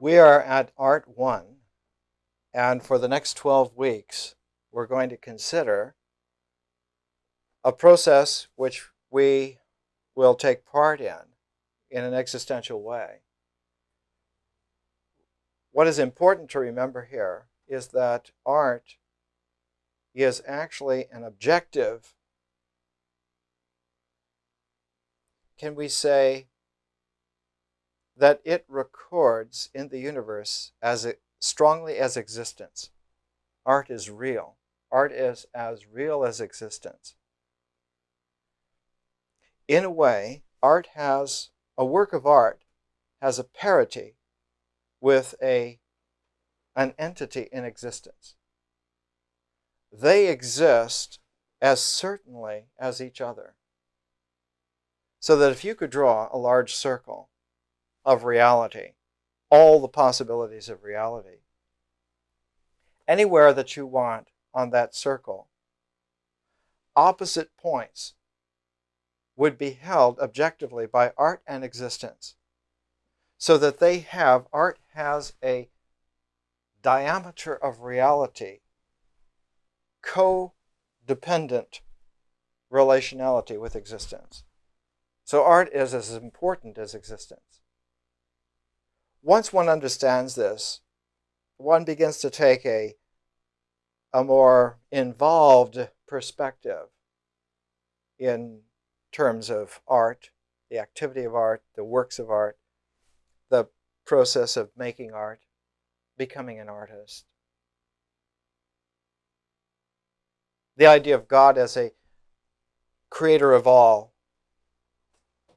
We are at Art 1, and for the next 12 weeks, we're going to consider a process which we will take part in an existential way. What is important to remember here is that art is actually an objective, can we say, that it records in the universe as strongly as existence. Art is real. Art is as real as existence. In a way, a work of art has a parity with an entity in existence. They exist as certainly as each other. So that if you could draw a large circle of reality, all the possibilities of reality, anywhere that you want on that circle, opposite points would be held objectively by art and existence, so that art has a diameter of reality, co-dependent relationality with existence. So art is as important as existence. Once one understands this, one begins to take a more involved perspective in terms of art, the activity of art, the works of art, the process of making art, becoming an artist. The idea of God as a creator of all,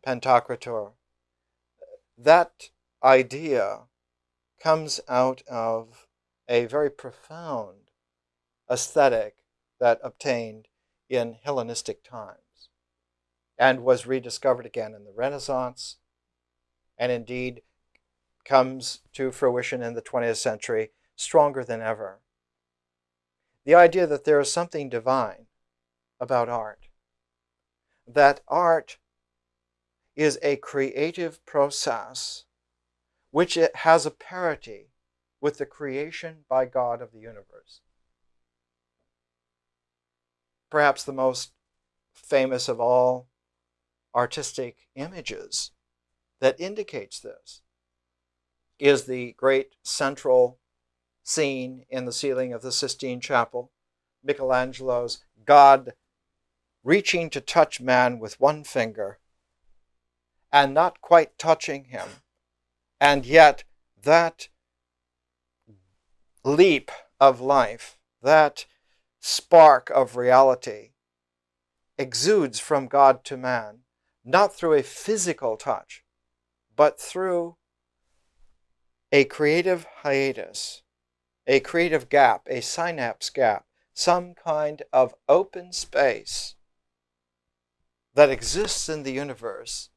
Pantocrator, that idea comes out of a very profound aesthetic that obtained in Hellenistic times and was rediscovered again in the Renaissance, and indeed comes to fruition in the 20th century stronger than ever. The idea that there is something divine about art, that art is a creative process which it has a parity with the creation by God of the universe. Perhaps the most famous of all artistic images that indicates this is the great central scene in the ceiling of the Sistine Chapel, Michelangelo's God reaching to touch man with one finger and not quite touching him. And yet that leap of life, that spark of reality exudes from God to man, not through a physical touch, but through a creative hiatus, a creative gap, a synapse gap, some kind of open space that exists in the universe.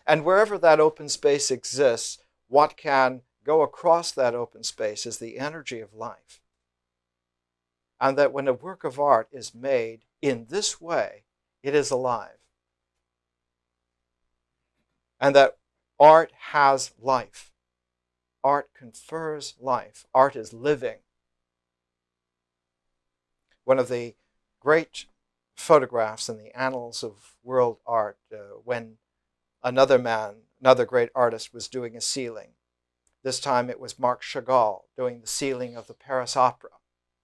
And wherever that open space exists, what can go across that open space is the energy of life. And that when a work of art is made in this way, it is alive. And that art has life. Art confers life. Art is living. One of the great photographs in the annals of world art, when another great artist was doing a ceiling. This time it was Marc Chagall doing the ceiling of the Paris Opera,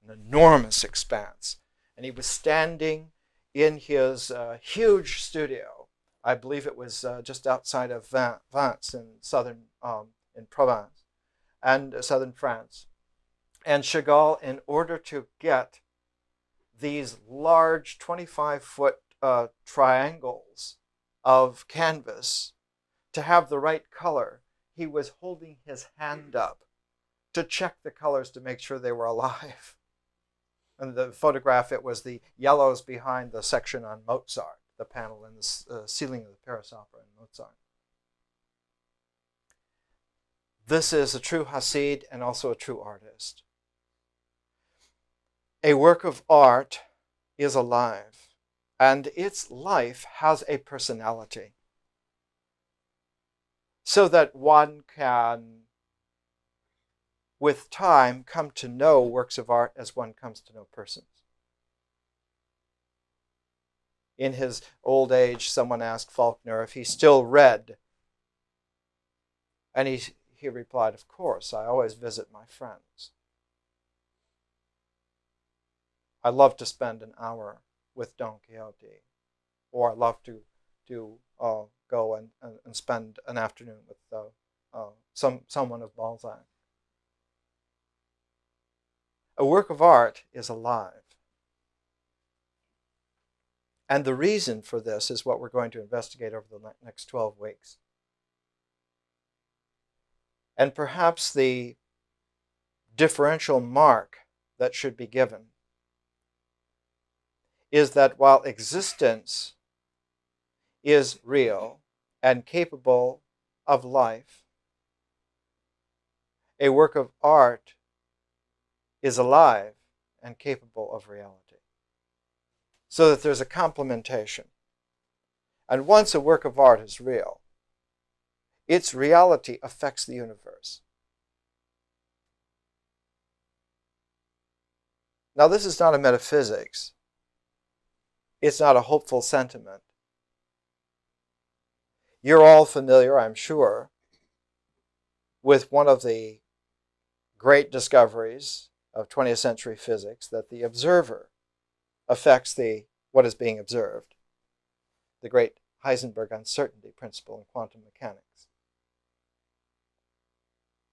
an enormous expanse. And he was standing in his huge studio. I believe it was just outside of Vence in Provence and southern France. And Chagall, in order to get these large 25-foot triangles of canvas to have the right color, he was holding his hand up to check the colors to make sure they were alive. And the photograph, it was the yellows behind the section on Mozart, the panel in the ceiling of the Paris Opera in Mozart. This is a true Hasid and also a true artist. A work of art is alive, and its life has a personality, so that one can with time, come to know works of art as one comes to know persons. In his old age, someone asked Faulkner if he still read. And he replied, "Of course, I always visit my friends. I love to spend an hour with Don Quixote, or I love to go and spend an afternoon with someone of Balzac." A work of art is alive. And the reason for this is what we're going to investigate over the next 12 weeks. And perhaps the differential mark that should be given is that while existence is real and capable of life, a work of art is alive and capable of reality. So that there's a complementation. And once a work of art is real, its reality affects the universe. Now, this is not a metaphysics. It's not a hopeful sentiment. You're all familiar, I'm sure, with one of the great discoveries of 20th century physics, that the observer affects what is being observed, the great Heisenberg uncertainty principle in quantum mechanics.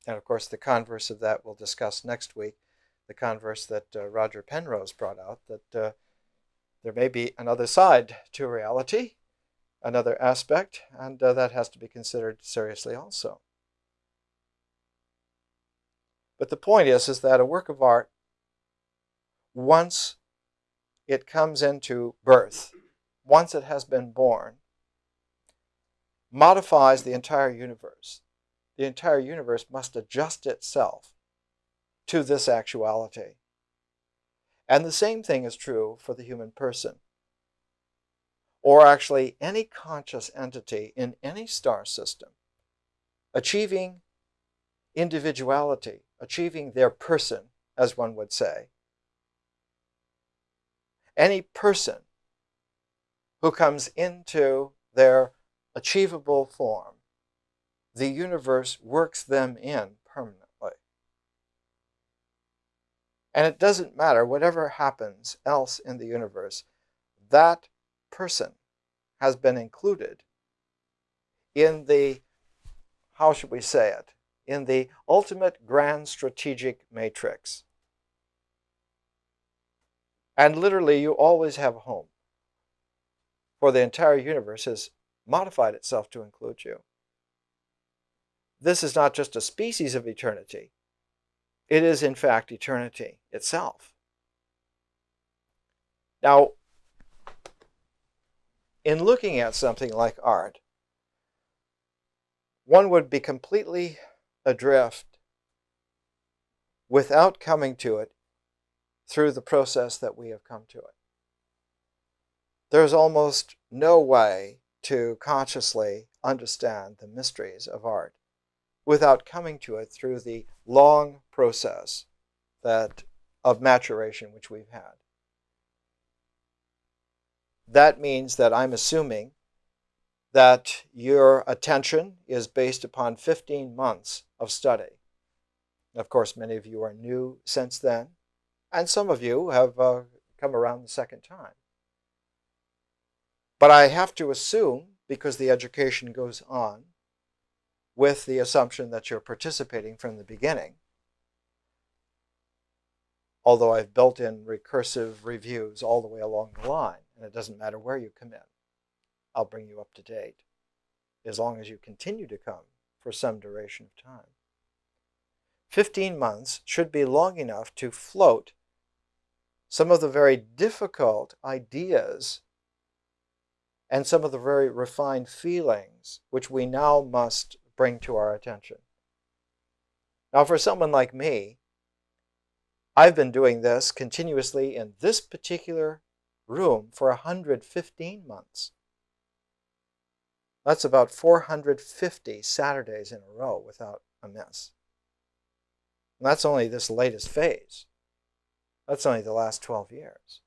And of course, the converse of that we'll discuss next week, the converse that Roger Penrose brought out, that there may be another side to reality, another aspect, and that has to be considered seriously also. But the point is that a work of art, once it comes into birth, once it has been born, modifies the entire universe. The entire universe must adjust itself to this actuality. And the same thing is true for the human person, or actually any conscious entity in any star system, achieving individuality, achieving their person, as one would say. Any person who comes into their achievable form, the universe works them in permanently. And it doesn't matter, whatever happens else in the universe, that person has been included in the, how should we say it, in the ultimate grand strategic matrix. And literally, you always have a home, for the entire universe has modified itself to include you. This is not just a species of eternity. It is, in fact, eternity itself. Now, in looking at something like art, one would be completely adrift without coming to it through the process that we have come to it. There's almost no way to consciously understand the mysteries of art without coming to it through the long process of maturation which we've had. That means that I'm assuming that your attention is based upon 15 months of study. Of course, many of you are new since then, and some of you have come around the second time. But I have to assume, because the education goes on, with the assumption that you're participating from the beginning, although I've built in recursive reviews all the way along the line, and it doesn't matter where you come in. I'll bring you up to date, as long as you continue to come for some duration of time. 15 months should be long enough to float some of the very difficult ideas and some of the very refined feelings which we now must bring to our attention. Now, for someone like me, I've been doing this continuously in this particular room for 115 months. That's about 450 Saturdays in a row without a miss. And that's only this latest phase. That's only the last 12 years.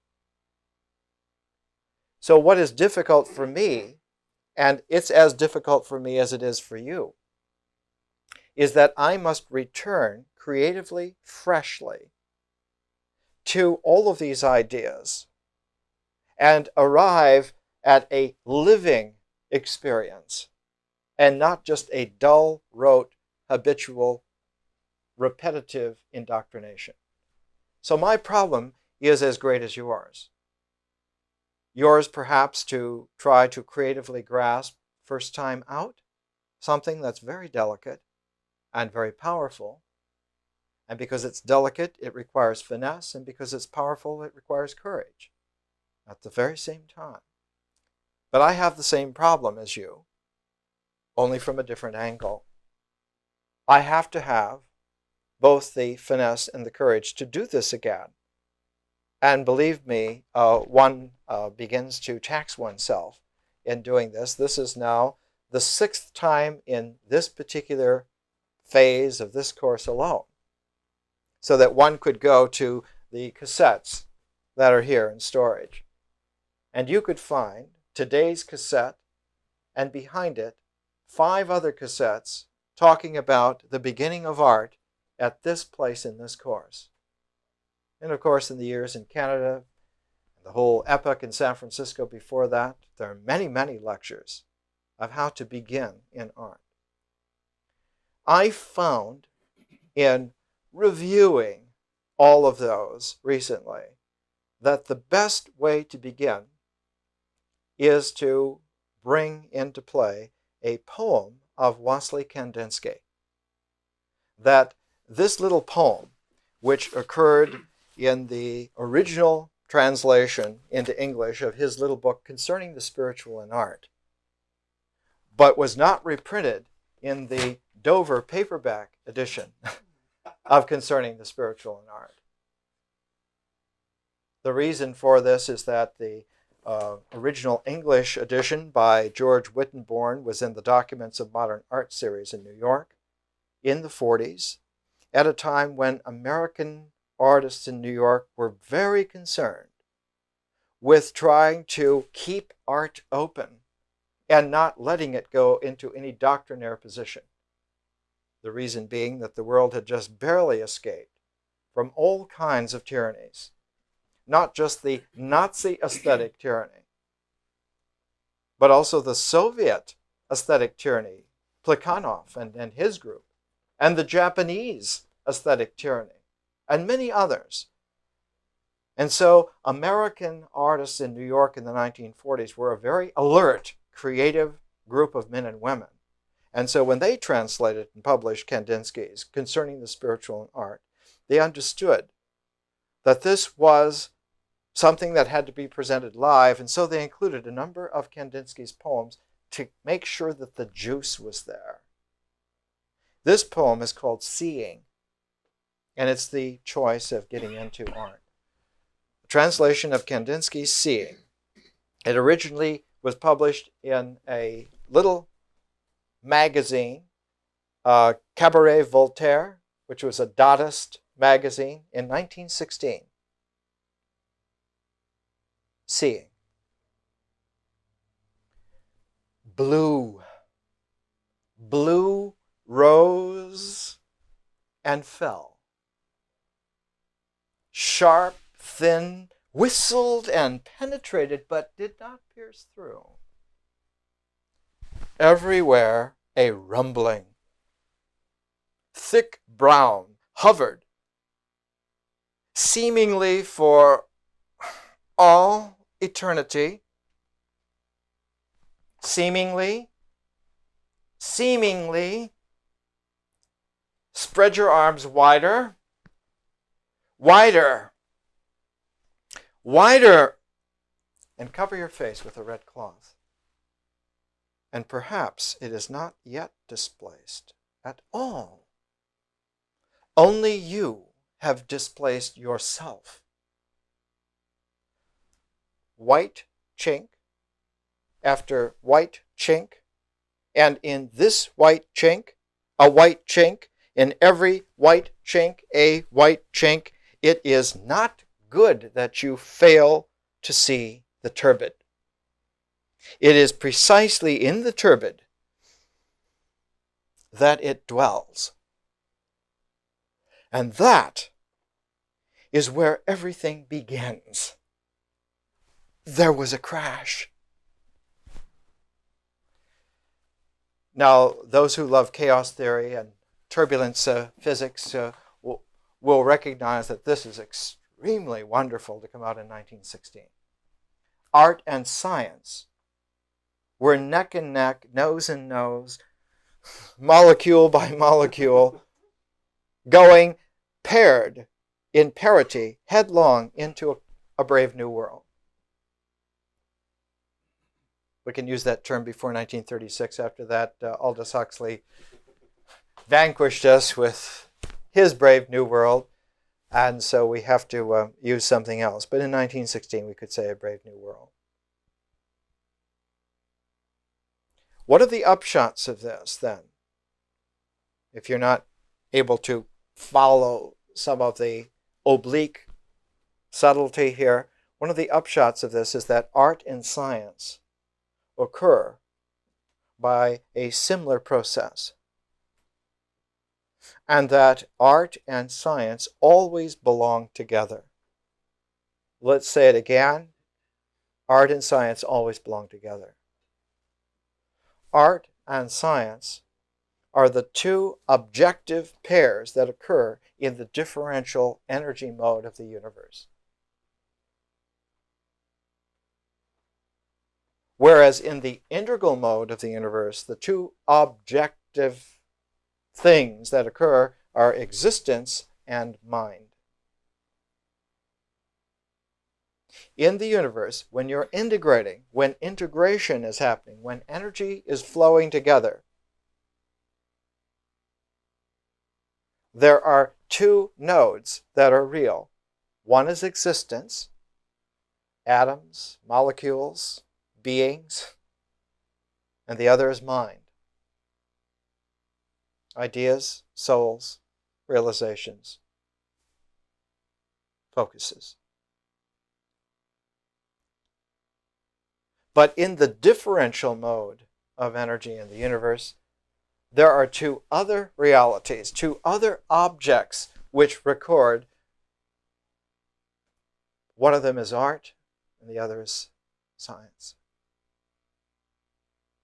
So what is difficult for me, and it's as difficult for me as it is for you, is that I must return creatively, freshly, to all of these ideas and arrive at a living experience and not just a dull, rote, habitual, repetitive indoctrination. So my problem is as great as yours. Yours perhaps to try to creatively grasp first time out something that's very delicate and very powerful. And because it's delicate, it requires finesse, and because it's powerful, it requires courage at the very same time. But I have the same problem as you, only from a different angle. I have to have both the finesse and the courage to do this again. And believe me, one begins to tax oneself in doing this. This is now the 6th time in this particular phase of this course alone, so that one could go to the cassettes that are here in storage. And you could find today's cassette and behind it 5 other cassettes talking about the beginning of art at this place in this course. And of course, in the years in Canada, the whole epoch in San Francisco before that, there are many, many lectures of how to begin in art. I found in reviewing all of those recently that the best way to begin is to bring into play a poem of Wassily Kandinsky. That this little poem, which occurred in the original translation into English of his little book Concerning the Spiritual in Art, but was not reprinted in the Dover paperback edition of Concerning the Spiritual in Art. The reason for this is that the original English edition by George Wittenborn was in the Documents of Modern Art series in New York in the 40s, at a time when American artists in New York were very concerned with trying to keep art open and not letting it go into any doctrinaire position. The reason being that the world had just barely escaped from all kinds of tyrannies, not just the Nazi aesthetic tyranny, but also the Soviet aesthetic tyranny, Plekhanov and his group, and the Japanese aesthetic tyranny, and many others. And so American artists in New York in the 1940s were a very alert, creative group of men and women. And so when they translated and published Kandinsky's Concerning the Spiritual in Art, they understood that this was something that had to be presented live, and so they included a number of Kandinsky's poems to make sure that the juice was there. This poem is called Seeing, and it's the choice of getting into art. A translation of Kandinsky's Seeing. It originally was published in a little magazine, Cabaret Voltaire, which was a Dadaist magazine, in 1916. Seeing. Blue. Blue rose and fell. Sharp, thin, whistled and penetrated, but did not pierce through. Everywhere a rumbling. Thick brown hovered, seemingly for all eternity. Seemingly. Spread your arms wider. Wider. Wider. And cover your face with a red cloth. And perhaps it is not yet displaced at all. Only you have displaced yourself. White chink after white chink, and in this white chink, a white chink In every white chink, a white chink. It is not good that you fail to see the turbid. It is precisely in the turbid that it dwells. And that is where everything begins. There was a crash. Now, those who love chaos theory and turbulence physics will recognize that this is extremely wonderful to come out in 1916. Art and science were neck and neck, nose and nose, molecule by molecule, going paired in parity headlong into a brave new world. We can use that term before 1936. After that, Aldous Huxley vanquished us with his brave new world, and so we have to use something else. But in 1916, we could say a brave new world. What are the upshots of this, then? If you're not able to follow some of the oblique subtlety here, one of the upshots of this is that art and science occur by a similar process, and that art and science always belong together. Let's say it again. Art and science always belong together. Art and science are the two objective pairs that occur in the differential energy mode of the universe. Whereas in the integral mode of the universe, the two objective things that occur are existence and mind. In the universe, when you're integrating, when integration is happening, when energy is flowing together, there are two nodes that are real. One is existence, atoms, molecules, beings, and the other is mind. Ideas, souls, realizations, focuses. But in the differential mode of energy in the universe, there are two other realities, two other objects which record. One of them is art, and the other is science.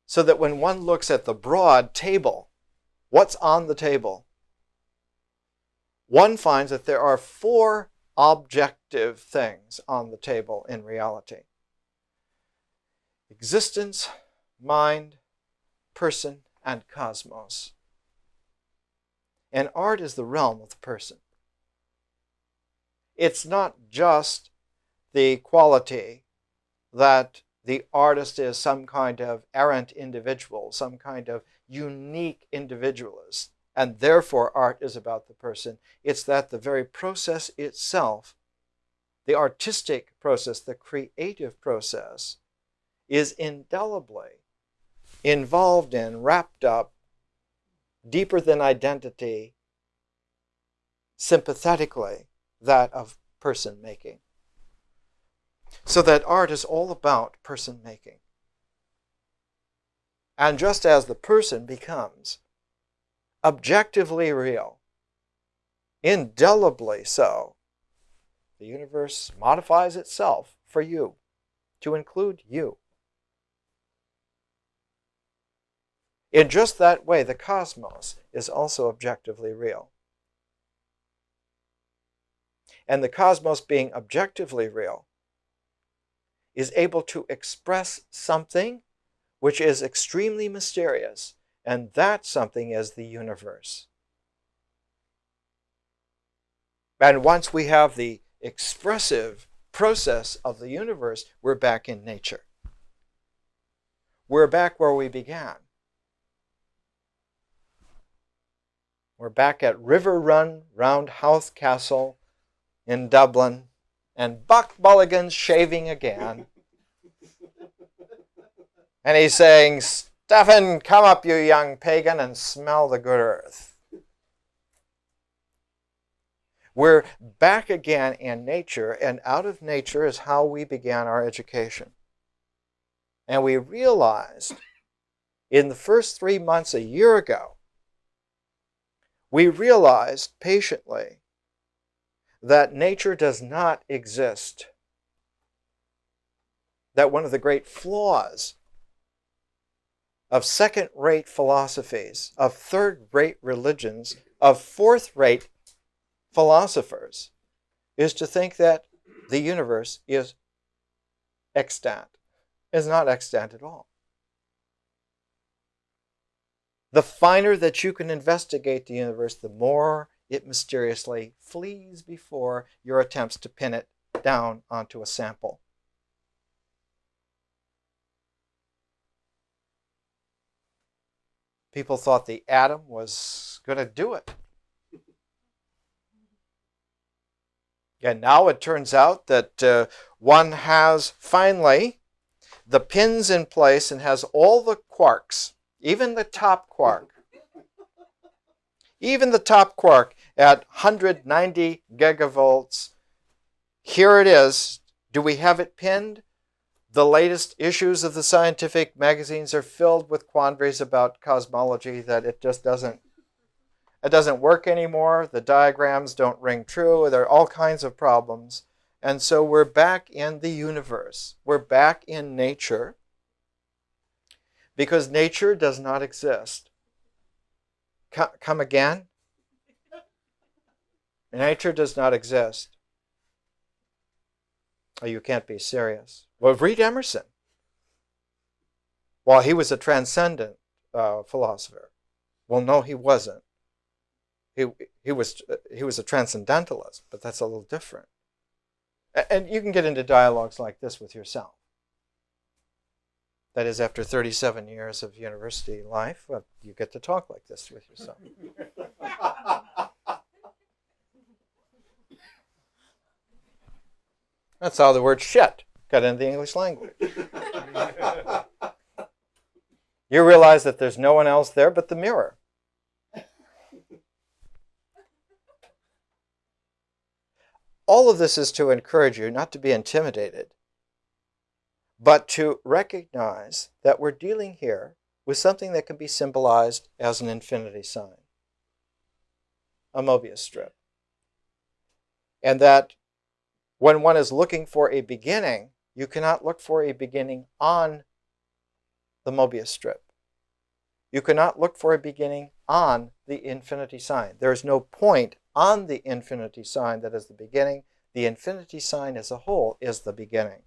So that when one looks at the broad table, what's on the table? One finds that there are four objective things on the table in reality: existence, mind, person, and cosmos. And art is the realm of the person. It's not just the quality that the artist is some kind of errant individual, some kind of unique individualist, and therefore art is about the person. It's that the very process itself, the artistic process, the creative process, is indelibly involved in, wrapped up, deeper than identity, sympathetically, that of person making. So that art is all about person making. And just as the person becomes objectively real, indelibly so, the universe modifies itself for you, to include you. In just that way, the cosmos is also objectively real. And the cosmos, being objectively real, is able to express something which is extremely mysterious, and that something is the universe. And once we have the expressive process of the universe, we're back in nature. We're back where we began. We're back at River Run round Howth Castle in Dublin, and Buck Mulligan's shaving again. And he's saying, "Stephen, come up, you young pagan, and smell the good earth." We're back again in nature, and out of nature is how we began our education. And we realized in the first 3 months a year ago, we realized patiently that nature does not exist. That one of the great flaws of second-rate philosophies, of third-rate religions, of fourth-rate philosophers, is to think that the universe is extant. It's not extant at all. The finer that you can investigate the universe, the more it mysteriously flees before your attempts to pin it down onto a sample. People thought the atom was going to do it. And now it turns out that one has finally the pins in place and has all the quarks, even the top quark. Even the top quark at 190 gigavolts. Here it is. Do we have it pinned? The latest issues of the scientific magazines are filled with quandaries about cosmology that it just doesn't work anymore. The diagrams don't ring true. There are all kinds of problems. And so we're back in the universe. We're back in nature because nature does not exist. Come again? Nature does not exist. Oh, you can't be serious. Well, read Emerson. Well, he was a transcendent philosopher. Well, no, he wasn't. He was a transcendentalist, but that's a little different. And you can get into dialogues like this with yourself. That is, after 37 years of university life, well, you get to talk like this with yourself. That's how the word shit got into the English language. You realize that there's no one else there but the mirror. All of this is to encourage you not to be intimidated, but to recognize that we're dealing here with something that can be symbolized as an infinity sign, a Mobius strip. And that when one is looking for a beginning, you cannot look for a beginning on the Mobius strip. You cannot look for a beginning on the infinity sign. There is no point on the infinity sign that is the beginning. The infinity sign as a whole is the beginning.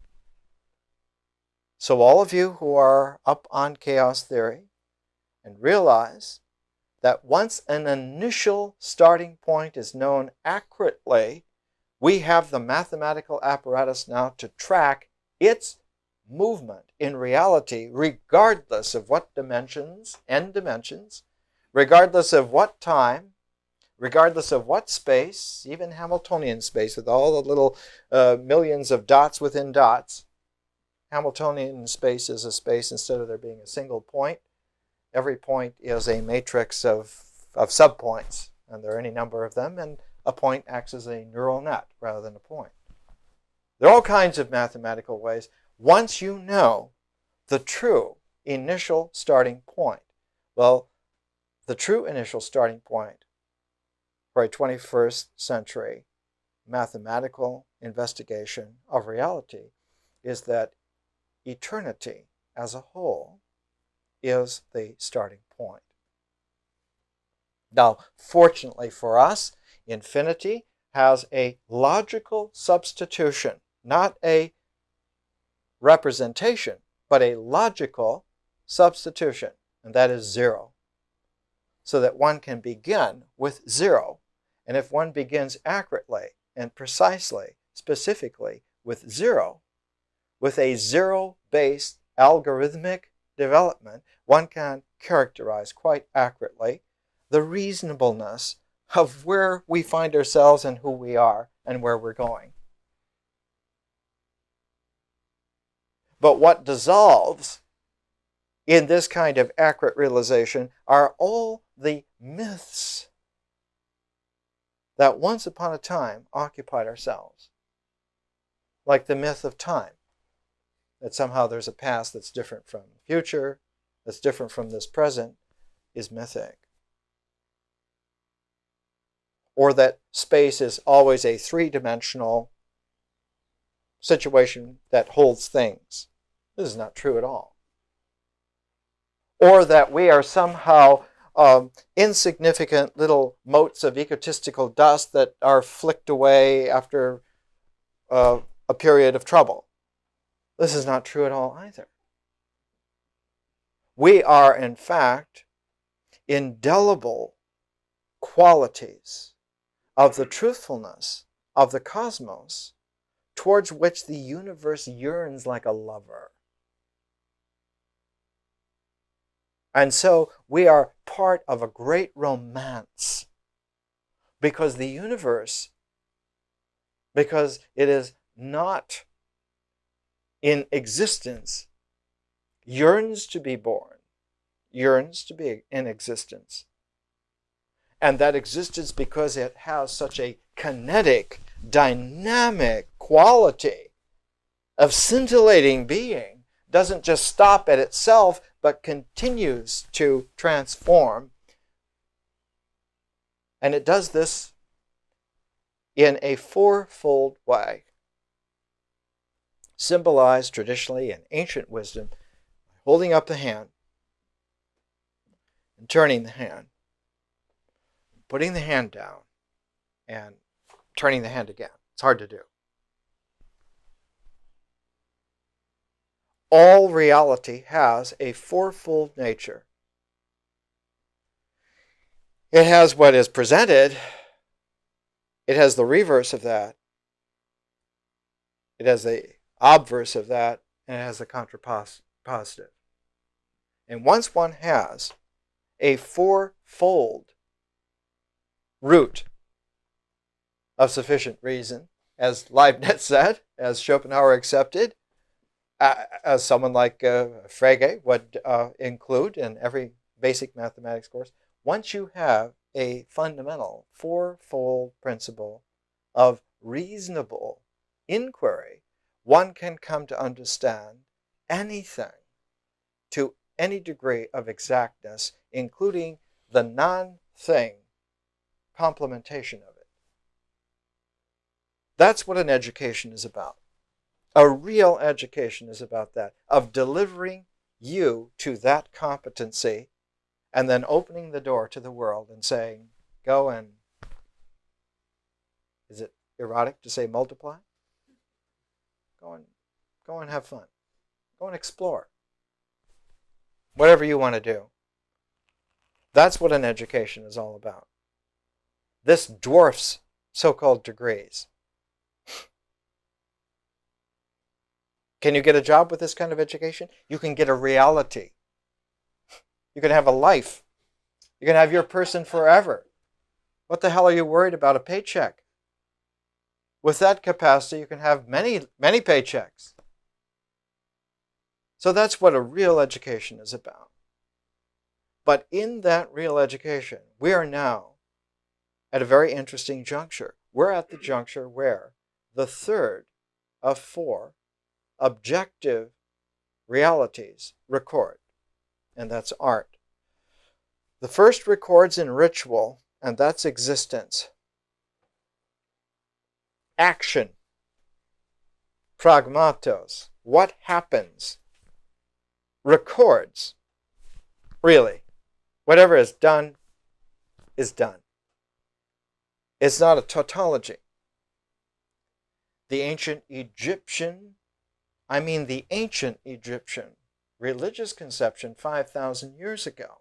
So all of you who are up on chaos theory and realize that once an initial starting point is known accurately, we have the mathematical apparatus now to track its movement in reality, regardless of what dimensions, n dimensions, regardless of what time, regardless of what space, even Hamiltonian space with all the little millions of dots within dots. Hamiltonian space is a space, instead of there being a single point, every point is a matrix of subpoints, and there are any number of them, and a point acts as a neural net rather than a point. There are all kinds of mathematical ways. Once you know the true initial starting point, well, the true initial starting point for a 21st century mathematical investigation of reality is that eternity as a whole is the starting point. Now, fortunately for us, infinity has a logical substitution, not a representation, but a logical substitution, and that is zero. So that one can begin with zero. And if one begins accurately and precisely, specifically with zero, with a zero-based algorithmic development, one can characterize quite accurately the reasonableness of where we find ourselves and who we are and where we're going. But what dissolves in this kind of accurate realization are all the myths. that once upon a time occupied ourselves. Like the myth of time, that somehow there's a past that's different from the future, that's different from this present, is mythic. Or that space is always a three-dimensional situation that holds things. This is not true at all. Or that we are somehow insignificant little motes of egotistical dust that are flicked away after a period of trouble. This is not true at all either. We are, in fact, indelible qualities of the truthfulness of the cosmos towards which the universe yearns like a lover. And so we are part of a great romance because the universe, because it is not in existence, yearns to be born, yearns to be in existence. And that existence, because it has such a kinetic, dynamic quality of scintillating being, doesn't just stop at itself, but continues to transform. And it does this in a fourfold way, symbolized traditionally in ancient wisdom, holding up the hand and turning the hand, putting the hand down and turning the hand again. It's hard to do. All reality has a fourfold nature. It has what is presented. It has the reverse of that. It has the obverse of that. And it has the contrapositive. And once one has a fourfold root of sufficient reason, as Leibniz said, as Schopenhauer accepted, as someone like Frege would include in every basic mathematics course, once you have a fundamental fourfold principle of reasonable inquiry, one can come to understand anything to any degree of exactness, including the non-thing complementation of it. That's what an education is about. A real education is about that, of delivering you to that competency and then opening the door to the world and saying, go and, is it erotic to say multiply? Go and have fun. Go and explore. Whatever you want to do. That's what an education is all about. This dwarfs so-called degrees. Can you get a job with this kind of education? You can get a reality. You can have a life. You can have your person forever. What the hell are you worried about a paycheck? With that capacity, you can have many, many paychecks. So that's what a real education is about. But in that real education, we are now at a very interesting juncture. We're at the juncture where the third of four objective realities record, and that's art. The first records in ritual, and that's existence. Action, pragmatos, what happens, records, really. Whatever is done is done. It's not a tautology. The ancient Egyptian religious conception 5,000 years ago,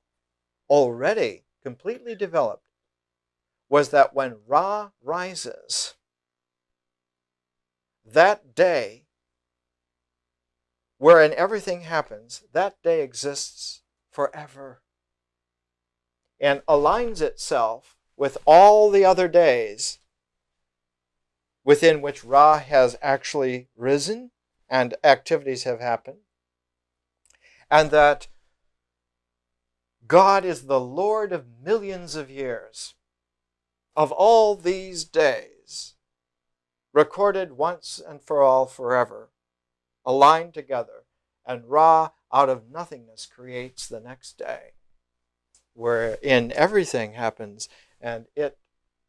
already completely developed, was that when Ra rises, that day, wherein everything happens, that day exists forever and aligns itself with all the other days within which Ra has actually risen and activities have happened, and that God is the Lord of millions of years. of all these days, recorded once and for all forever, aligned together, and Ra out of nothingness creates the next day, wherein everything happens and it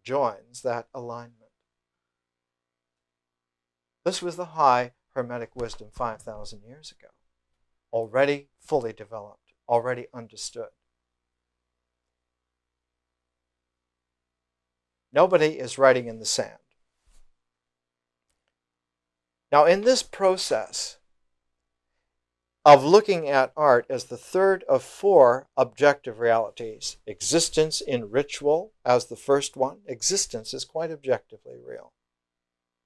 joins that alignment. This was the high Hermetic wisdom 5,000 years ago, already fully developed, already understood. Nobody is writing in the sand. Now, in this process of looking at art as the third of four objective realities, existence in ritual as the first one, existence is quite objectively real.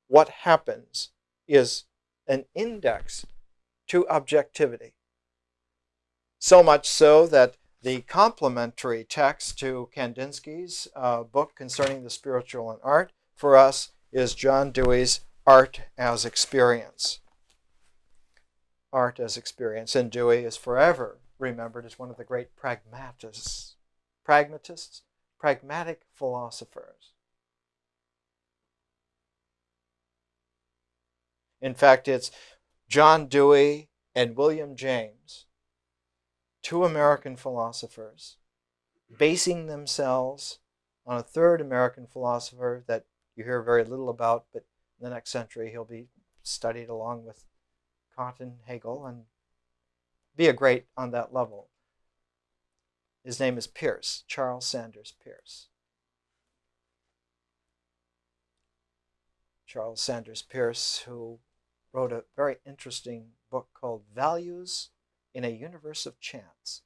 What happens is an index to objectivity. So much so that the complementary text to Kandinsky's book concerning the spiritual and art for us is John Dewey's Art as Experience. Art as Experience. And Dewey is forever remembered as one of the great pragmatists, pragmatic philosophers. In fact, it's John Dewey and William James, two American philosophers, basing themselves on a third American philosopher that you hear very little about, but in the next century he'll be studied along with Kant and Hegel and be a great on that level. His name is Peirce, Charles Sanders Peirce. Charles Sanders Peirce, who wrote a very interesting book called Values in a Universe of Chance.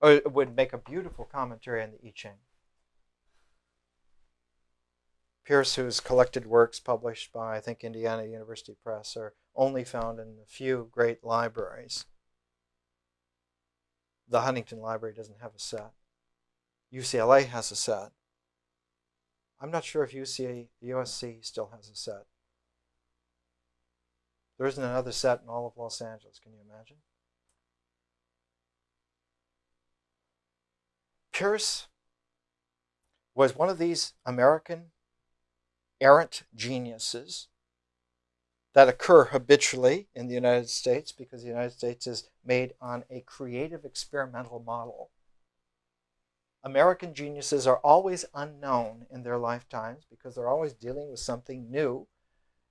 Or it would make a beautiful commentary on the I Ching. Peirce, whose collected works published by, I think, Indiana University Press, are only found in a few great libraries. The Huntington Library doesn't have a set. UCLA has a set. I'm not sure if USC still has a set. There isn't another set in all of Los Angeles. Can you imagine? Peirce was one of these American errant geniuses that occur habitually in the United States because the United States is made on a creative experimental model. American geniuses are always unknown in their lifetimes because they're always dealing with something new,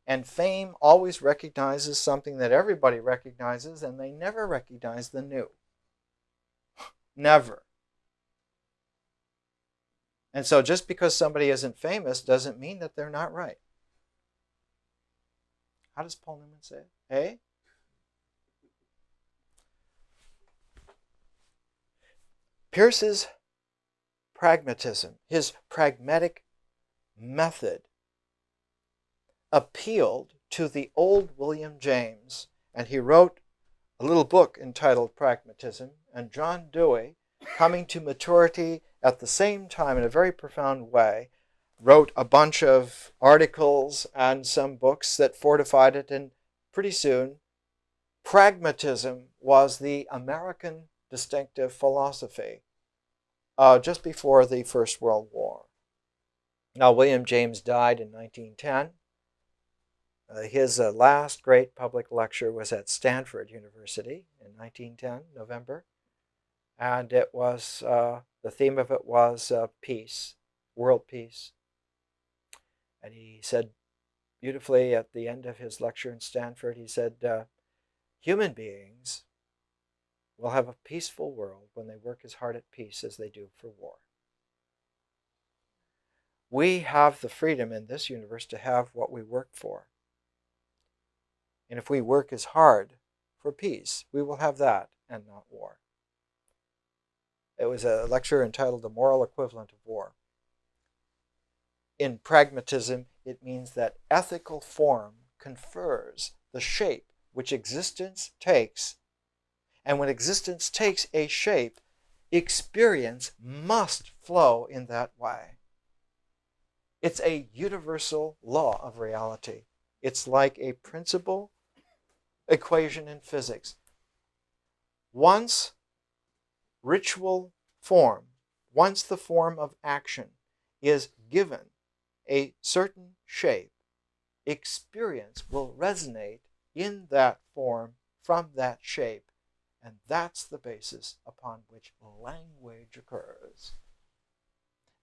and fame always recognizes something that everybody recognizes, and they never recognize the new. Never. And so just because somebody isn't famous doesn't mean that they're not right. How does Paul Newman say it? Hey? Peirce's pragmatism, his pragmatic method, appealed to the old William James, and he wrote a little book entitled Pragmatism, and John Dewey, coming to maturity at the same time in a very profound way, wrote a bunch of articles and some books that fortified it, and pretty soon pragmatism was the American distinctive philosophy just before the First World War. Now, William James died in 1910. His last great public lecture was at Stanford University in 1910, November. And it was, the theme of it was peace, world peace. And he said beautifully at the end of his lecture in Stanford, he said, human beings will have a peaceful world when they work as hard at peace as they do for war. We have the freedom in this universe to have what we work for. And if we work as hard for peace, we will have that and not war. It was a lecture entitled The Moral Equivalent of War. In pragmatism, it means that ethical form confers the shape which existence takes. And when existence takes a shape, experience must flow in that way. It's a universal law of reality. It's like a principal equation in physics. Once ritual form once the form of action is given a certain shape, experience will resonate in that form from that shape, and that's the basis upon which language occurs.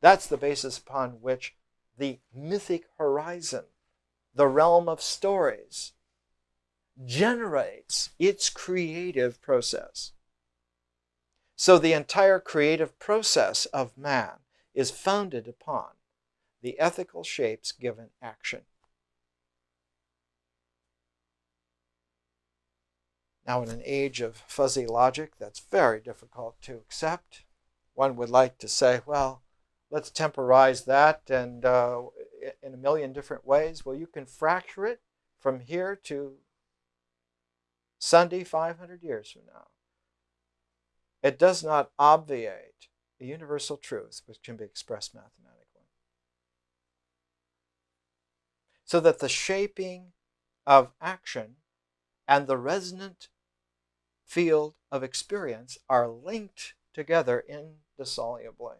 That's the basis upon which the mythic horizon, the realm of stories, generates its creative process. So the entire creative process of man is founded upon the ethical shapes given action. Now, in an age of fuzzy logic, that's very difficult to accept. One would like to say, well, let's temporize that and in a million different ways. Well, you can fracture it from here to Sunday 500 years from now. It does not obviate a universal truth which can be expressed mathematically. So that the shaping of action and the resonant field of experience are linked together indissolubly.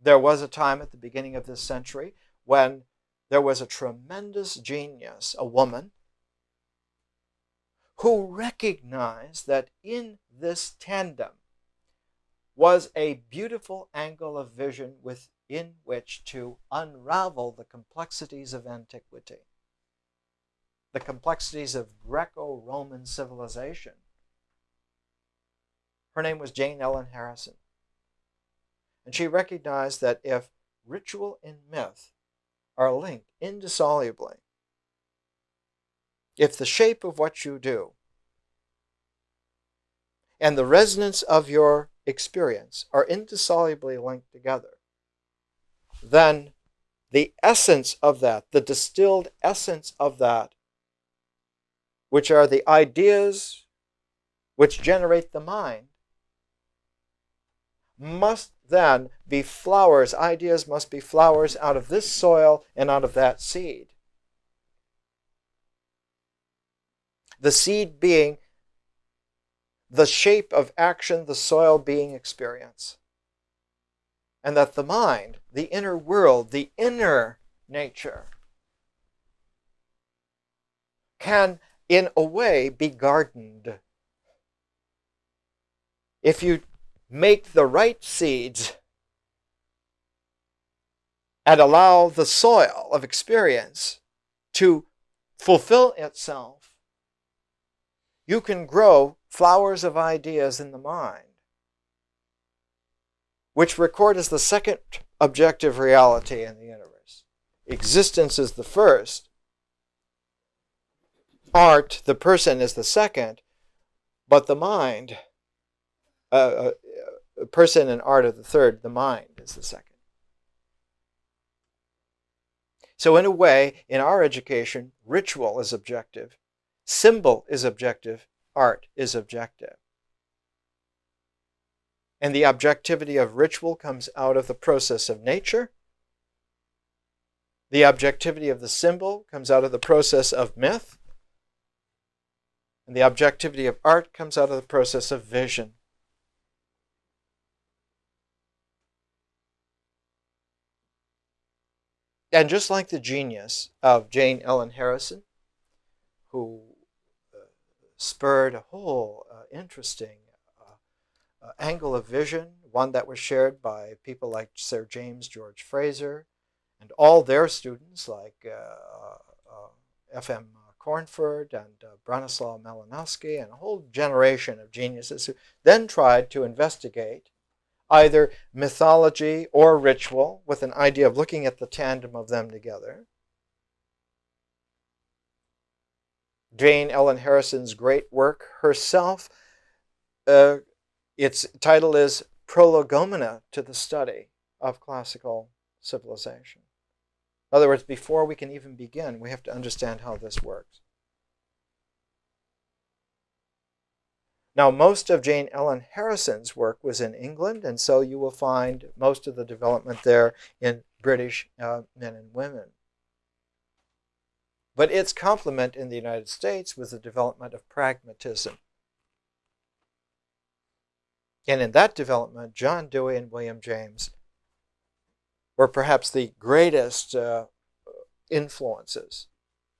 There was a time at the beginning of this century when there was a tremendous genius, a woman, who recognized that in this tandem was a beautiful angle of vision within which to unravel the complexities of antiquity, the complexities of Greco-Roman civilization. Her name was Jane Ellen Harrison. And she recognized that if ritual and myth are linked indissolubly, if the shape of what you do and the resonance of your experience are indissolubly linked together, then the essence of that, the distilled essence of that, which are the ideas which generate the mind, must then be flowers. Ideas must be flowers out of this soil and out of that seed. The seed being the shape of action, the soil being experience. And that the mind, the inner world, the inner nature, can in a way be gardened. If you make the right seeds and allow the soil of experience to fulfill itself, you can grow flowers of ideas in the mind, which record as the second objective reality in the universe. Existence is the first. Art, the person, is the second. But the mind, person and art are the third. The mind is the second. So in a way, in our education, ritual is objective. Symbol is objective. Art is objective. And the objectivity of ritual comes out of the process of nature. The objectivity of the symbol comes out of the process of myth. And the objectivity of art comes out of the process of vision. And just like the genius of Jane Ellen Harrison, who spurred a whole interesting angle of vision, one that was shared by people like Sir James George Fraser and all their students like F.M. Cornford and Bronislaw Malinowski and a whole generation of geniuses who then tried to investigate either mythology or ritual with an idea of looking at the tandem of them together. Jane Ellen Harrison's great work herself, its title is Prolegomena to the Study of Classical Civilization. In other words, before we can even begin, we have to understand how this works. Now, most of Jane Ellen Harrison's work was in England, and so you will find most of the development there in British men and women. But its complement in the United States was the development of pragmatism. And in that development, John Dewey and William James were perhaps the greatest influences,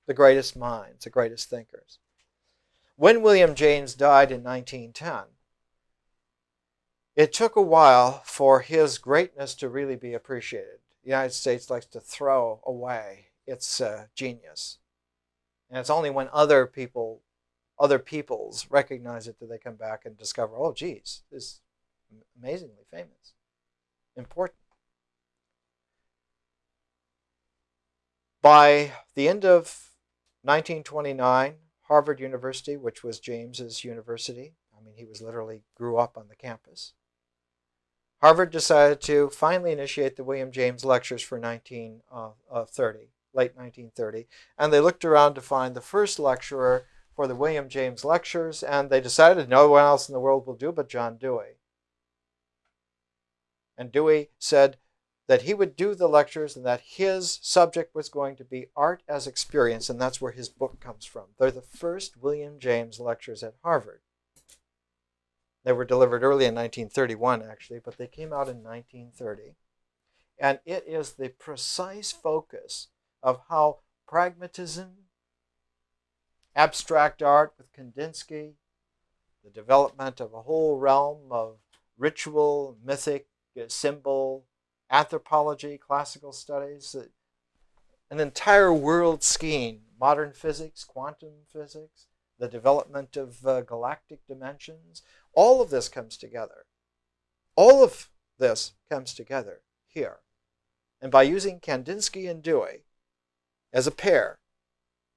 the greatest minds, the greatest thinkers. When William James died in 1910, it took a while for his greatness to really be appreciated. The United States likes to throw away its genius. And it's only when other peoples recognize it that they come back and discover, oh, geez, this is amazingly famous, important. By the end of 1929, Harvard University, which was James's university, I mean, he literally grew up on the campus. Harvard decided to finally initiate the William James Lectures for 1930, late 1930, and they looked around to find the first lecturer for the William James Lectures, and they decided no one else in the world will do but John Dewey. And Dewey said that he would do the lectures and that his subject was going to be art as experience, and that's where his book comes from. They're the first William James Lectures at Harvard. They were delivered early in 1931, actually, but they came out in 1930. And it is the precise focus of how pragmatism, abstract art with Kandinsky, the development of a whole realm of ritual, mythic, symbol, anthropology, classical studies, an entire world scheme, modern physics, quantum physics, the development of galactic dimensions, all of this comes together. All of this comes together here. And by using Kandinsky and Dewey as a pair,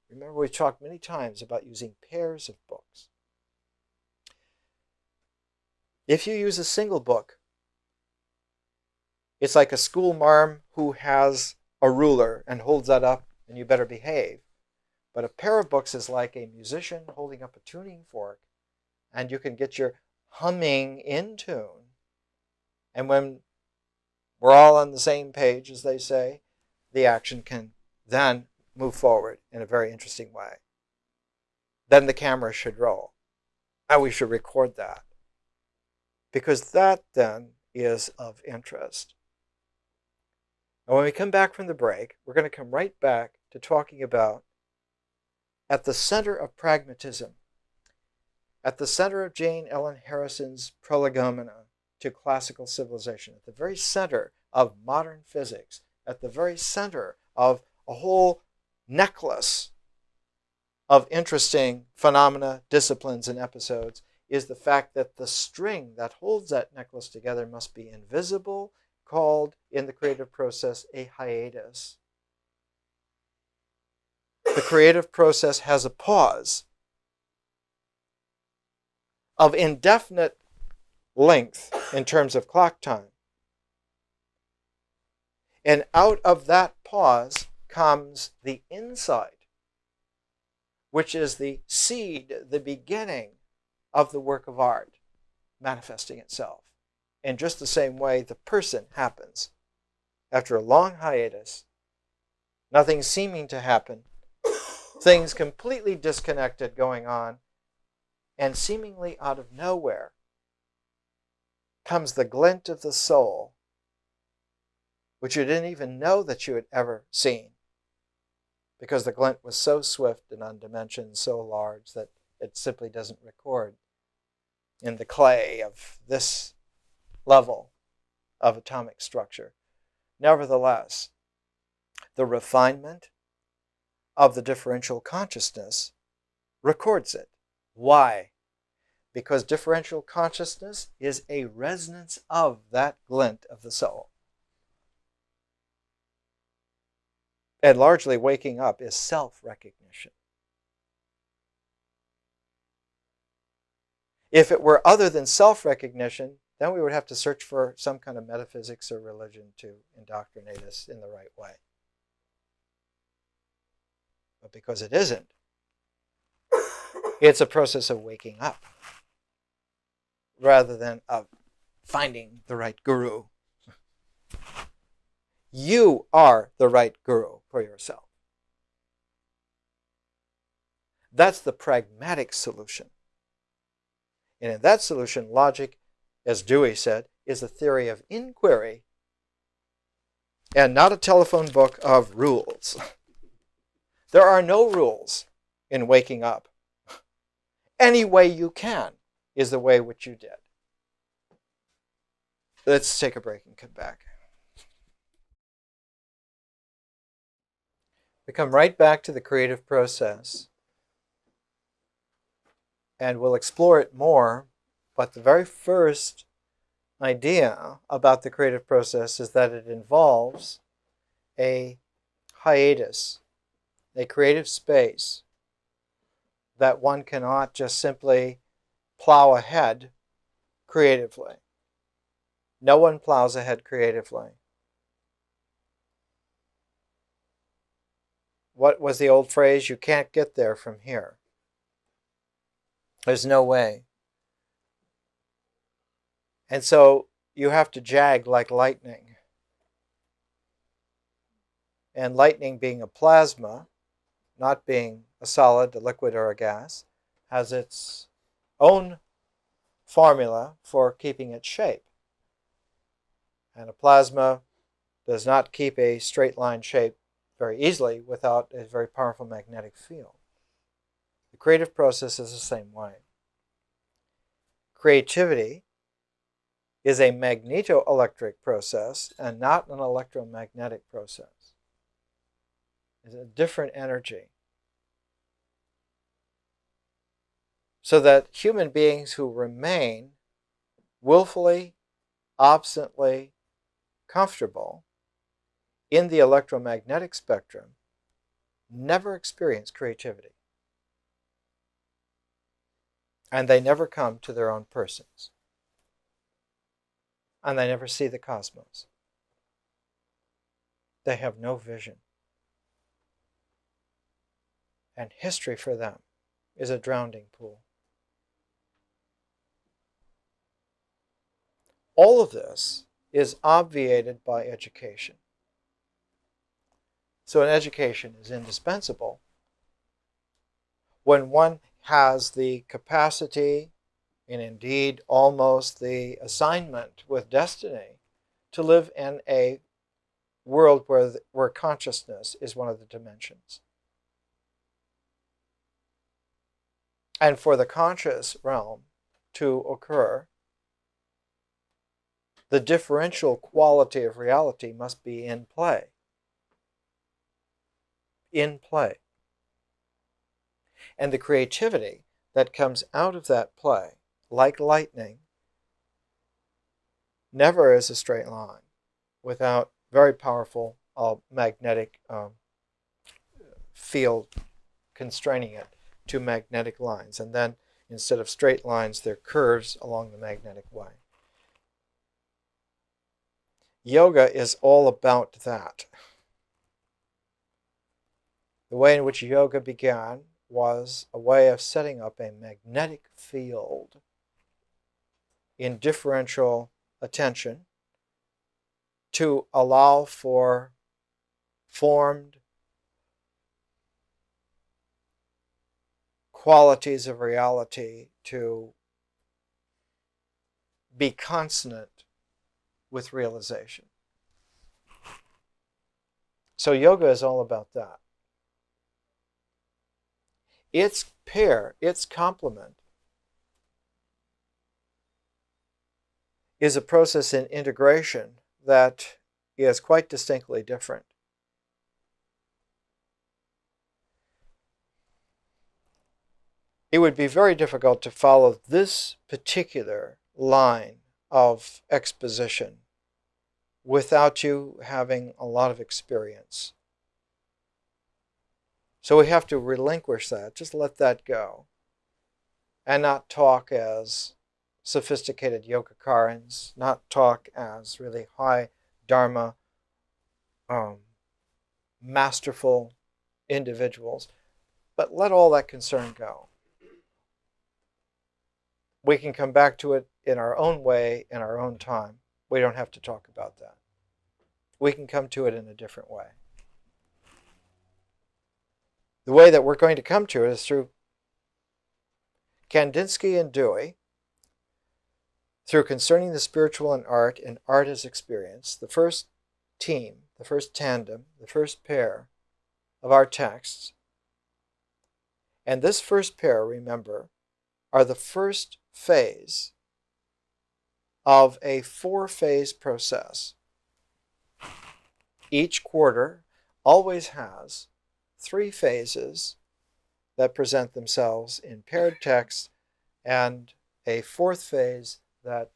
remember we've talked many times about using pairs of books. If you use a single book, it's like a schoolmarm who has a ruler and holds that up, and you better behave. But a pair of books is like a musician holding up a tuning fork, and you can get your humming in tune. And when we're all on the same page, as they say, the action can then move forward in a very interesting way. Then the camera should roll. And we should record that. Because that then is of interest. And when we come back from the break, we're going to come right back to talking about at the center of pragmatism, at the center of Jane Ellen Harrison's prolegomena to classical civilization, at the very center of modern physics, at the very center of a whole necklace of interesting phenomena, disciplines, and episodes, is the fact that the string that holds that necklace together must be invisible, called in the creative process a hiatus. The creative process has a pause of indefinite length in terms of clock time. And out of that pause comes the insight, which is the seed, the beginning of the work of art manifesting itself. In just the same way the person happens. After a long hiatus, nothing seeming to happen, things completely disconnected going on, and seemingly out of nowhere comes the glint of the soul, which you didn't even know that you had ever seen, because the glint was so swift and on dimensions so large that it simply doesn't record in the clay of this level of atomic structure. Nevertheless, the refinement of the differential consciousness records it. Why? Because differential consciousness is a resonance of that glint of the soul. And largely waking up is self-recognition. If it were other than self-recognition, then we would have to search for some kind of metaphysics or religion to indoctrinate us in the right way. But because it isn't, it's a process of waking up rather than of finding the right guru. You are the right guru for yourself. That's the pragmatic solution. And in that solution, logic as Dewey said, is a theory of inquiry and not a telephone book of rules. There are no rules in waking up. Any way you can is the way which you did. Let's take a break and come back. We come right back to the creative process, and we'll explore it more, but the very first idea about the creative process is that it involves a hiatus, a creative space that one cannot just simply plow ahead creatively. No one plows ahead creatively. What was the old phrase? You can't get there from here. There's no way. And so you have to jag like lightning. And lightning, being a plasma, not being a solid, a liquid, or a gas, has its own formula for keeping its shape. And a plasma does not keep a straight line shape very easily without a very powerful magnetic field. The creative process is the same way. Creativity is a magnetoelectric process and not an electromagnetic process. It's a different energy. So that human beings who remain willfully, obstinately comfortable in the electromagnetic spectrum never experience creativity. And they never come to their own persons. And they never see the cosmos. They have no vision. And history for them is a drowning pool. All of this is obviated by education. So an education is indispensable when one has the capacity, and indeed almost the assignment with destiny, to live in a world where consciousness is one of the dimensions. And for the conscious realm to occur, the differential quality of reality must be in play. In play. And the creativity that comes out of that play, like lightning, never is a straight line without very powerful magnetic field constraining it to magnetic lines. And then instead of straight lines, they're curves along the magnetic way. Yoga is all about that. The way in which yoga began was a way of setting up a magnetic field in differential attention to allow for formed qualities of reality to be consonant with realization. So yoga is all about that. Its pair, its complement, is a process in integration that is quite distinctly different. It would be very difficult to follow this particular line of exposition without you having a lot of experience. So we have to relinquish that, just let that go, and not talk as sophisticated yogacarans, not talk as really high dharma, masterful individuals, but let all that concern go. We can come back to it in our own way, in our own time. We don't have to talk about that. We can come to it in a different way. The way that we're going to come to it is through Kandinsky and Dewey, through Concerning the Spiritual and Art as Experience, the first team, the first tandem, the first pair of our texts. And this first pair, remember, are the first phase of a 4-phase process. Each quarter always has 3 phases that present themselves in paired texts and a 4th phase that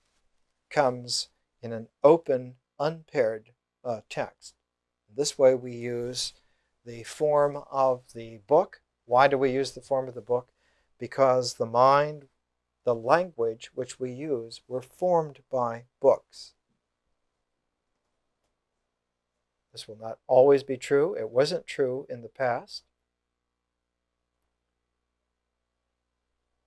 comes in an open, unpaired text. This way we use the form of the book. Why do we use the form of the book? Because the mind, the language which we use, were formed by books. This will not always be true. It wasn't true in the past.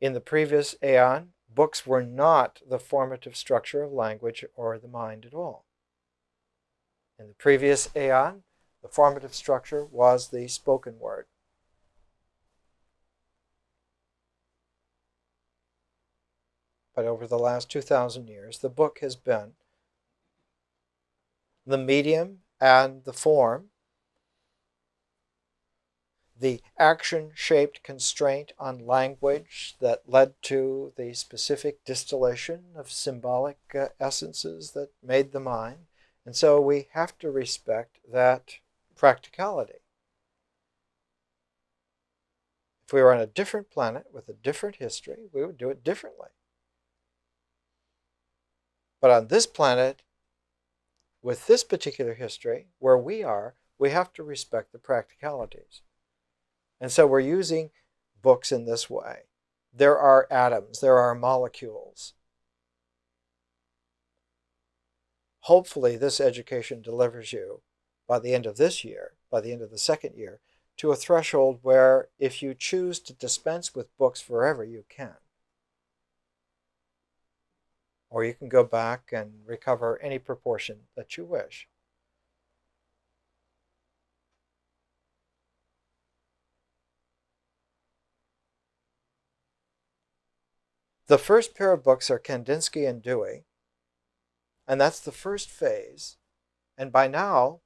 In the previous aeon, books were not the formative structure of language or the mind at all. In the previous aeon, the formative structure was the spoken word. But over the last 2,000 years, the book has been the medium and the form, the action-shaped constraint on language that led to the specific distillation of symbolic essences that made the mind. And so we have to respect that practicality. If we were on a different planet with a different history, we would do it differently. But on this planet, with this particular history, where we are, we have to respect the practicalities. And so we're using books in this way. There are atoms, there are molecules. Hopefully this education delivers you, by the end of this year, by the end of the second year, to a threshold where if you choose to dispense with books forever, you can. Or you can go back and recover any proportion that you wish. The first pair of books are Kandinsky and Dewey, and that's the first phase. And by now,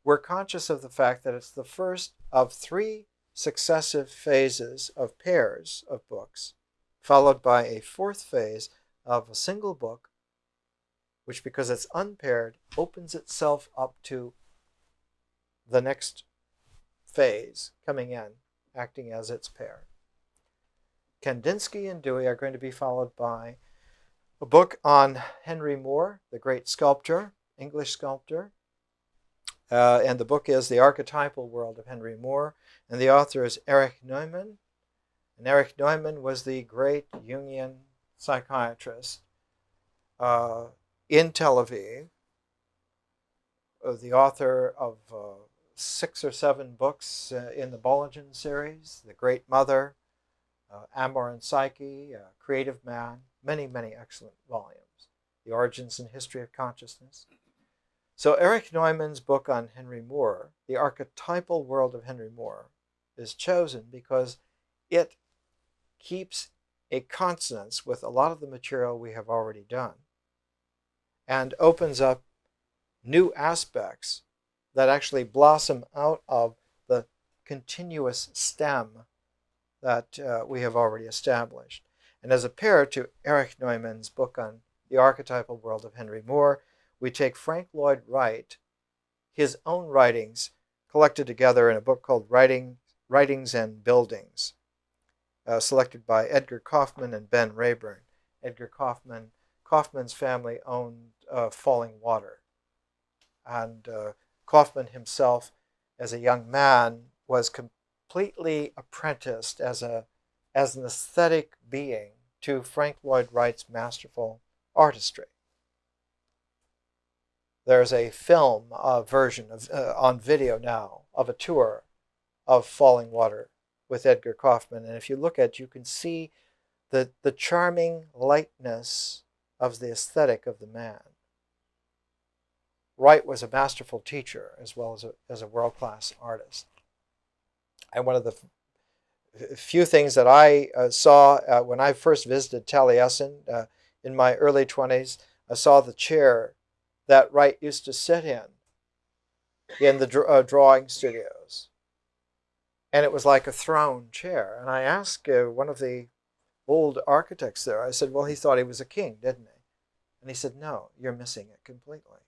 we're conscious of the fact that it's the first of 3 successive phases of pairs of books, followed by a 4th phase of a single book, which, because it's unpaired, opens itself up to the next phase coming in, acting as its pair. Kandinsky and Dewey are going to be followed by a book on Henry Moore, the great sculptor, English sculptor. And the book is The Archetypal World of Henry Moore, and the author is Erich Neumann. And Erich Neumann was the great Jungian psychiatrist in Tel Aviv, the author of 6 or 7 books in the Bologen series, The Great Mother, Amor and Psyche, Creative Man, many, many excellent volumes. The Origins and History of Consciousness. So Erich Neumann's book on Henry Moore, The Archetypal World of Henry Moore, is chosen because it keeps a consonance with a lot of the material we have already done and opens up new aspects that actually blossom out of the continuous stem that we have already established. And as a pair to Erich Neumann's book on The Archetypal World of Henry Moore, we take Frank Lloyd Wright, his own writings collected together in a book called Writings and Buildings, selected by Edgar Kaufman and Ben Rayburn. Edgar Kaufman's family owned Falling Water. And Kaufman himself, as a young man, was completely apprenticed as an aesthetic being to Frank Lloyd Wright's masterful artistry. There's a film version on video now of a tour of Falling Water with Edgar Kaufman. And if you look at it, you can see the charming lightness of the aesthetic of the man. Wright was a masterful teacher as well as a world-class artist. And one of the few things that I saw when I first visited Taliesin in my early 20s, I saw the chair that Wright used to sit in the drawing studios. And it was like a throne chair. And I asked one of the old architects there, I said, well, he thought he was a king, didn't he? And he said, no, you're missing it completely.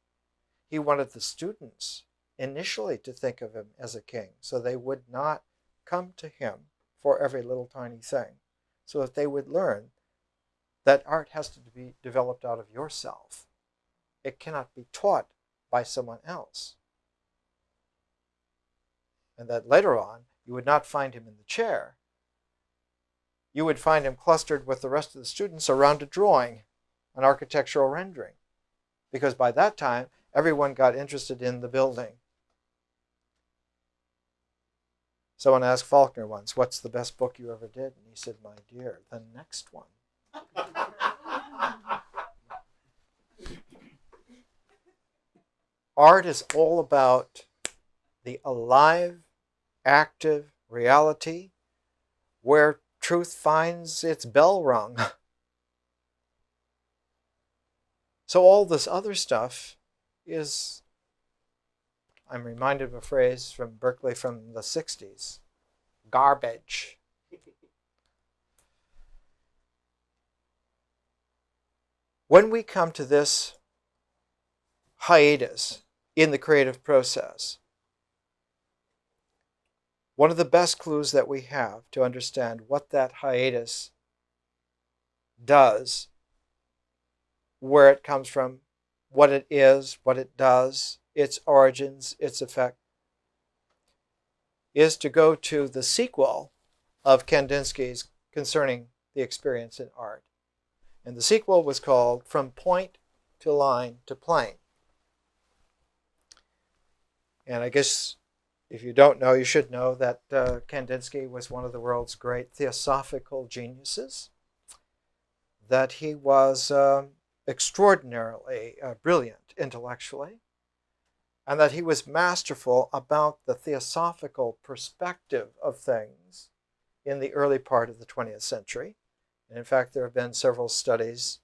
He wanted the students initially to think of him as a king, so they would not come to him for every little tiny thing, so that they would learn that art has to be developed out of yourself. It cannot be taught by someone else. And that later on, you would not find him in the chair. You would find him clustered with the rest of the students around a drawing, an architectural rendering. Because by that time, everyone got interested in the building. Someone asked Faulkner once, what's the best book you ever did? And he said, my dear, the next one. Art is all about the alive, active reality where truth finds its bell rung. So all this other stuff is, I'm reminded of a phrase from Berkeley from the 60s, garbage. When we come to this hiatus in the creative process, one of the best clues that we have to understand what that hiatus does, where it comes from, what it is, what it does, its origins, its effect, is to go to the sequel of Kandinsky's Concerning the Experience in Art. And the sequel was called From Point to Line to Plane. And I guess if you don't know, you should know that Kandinsky was one of the world's great theosophical geniuses, that he was extraordinarily brilliant intellectually, and that he was masterful about the theosophical perspective of things in the early part of the 20th century. And in fact, there have been several studies,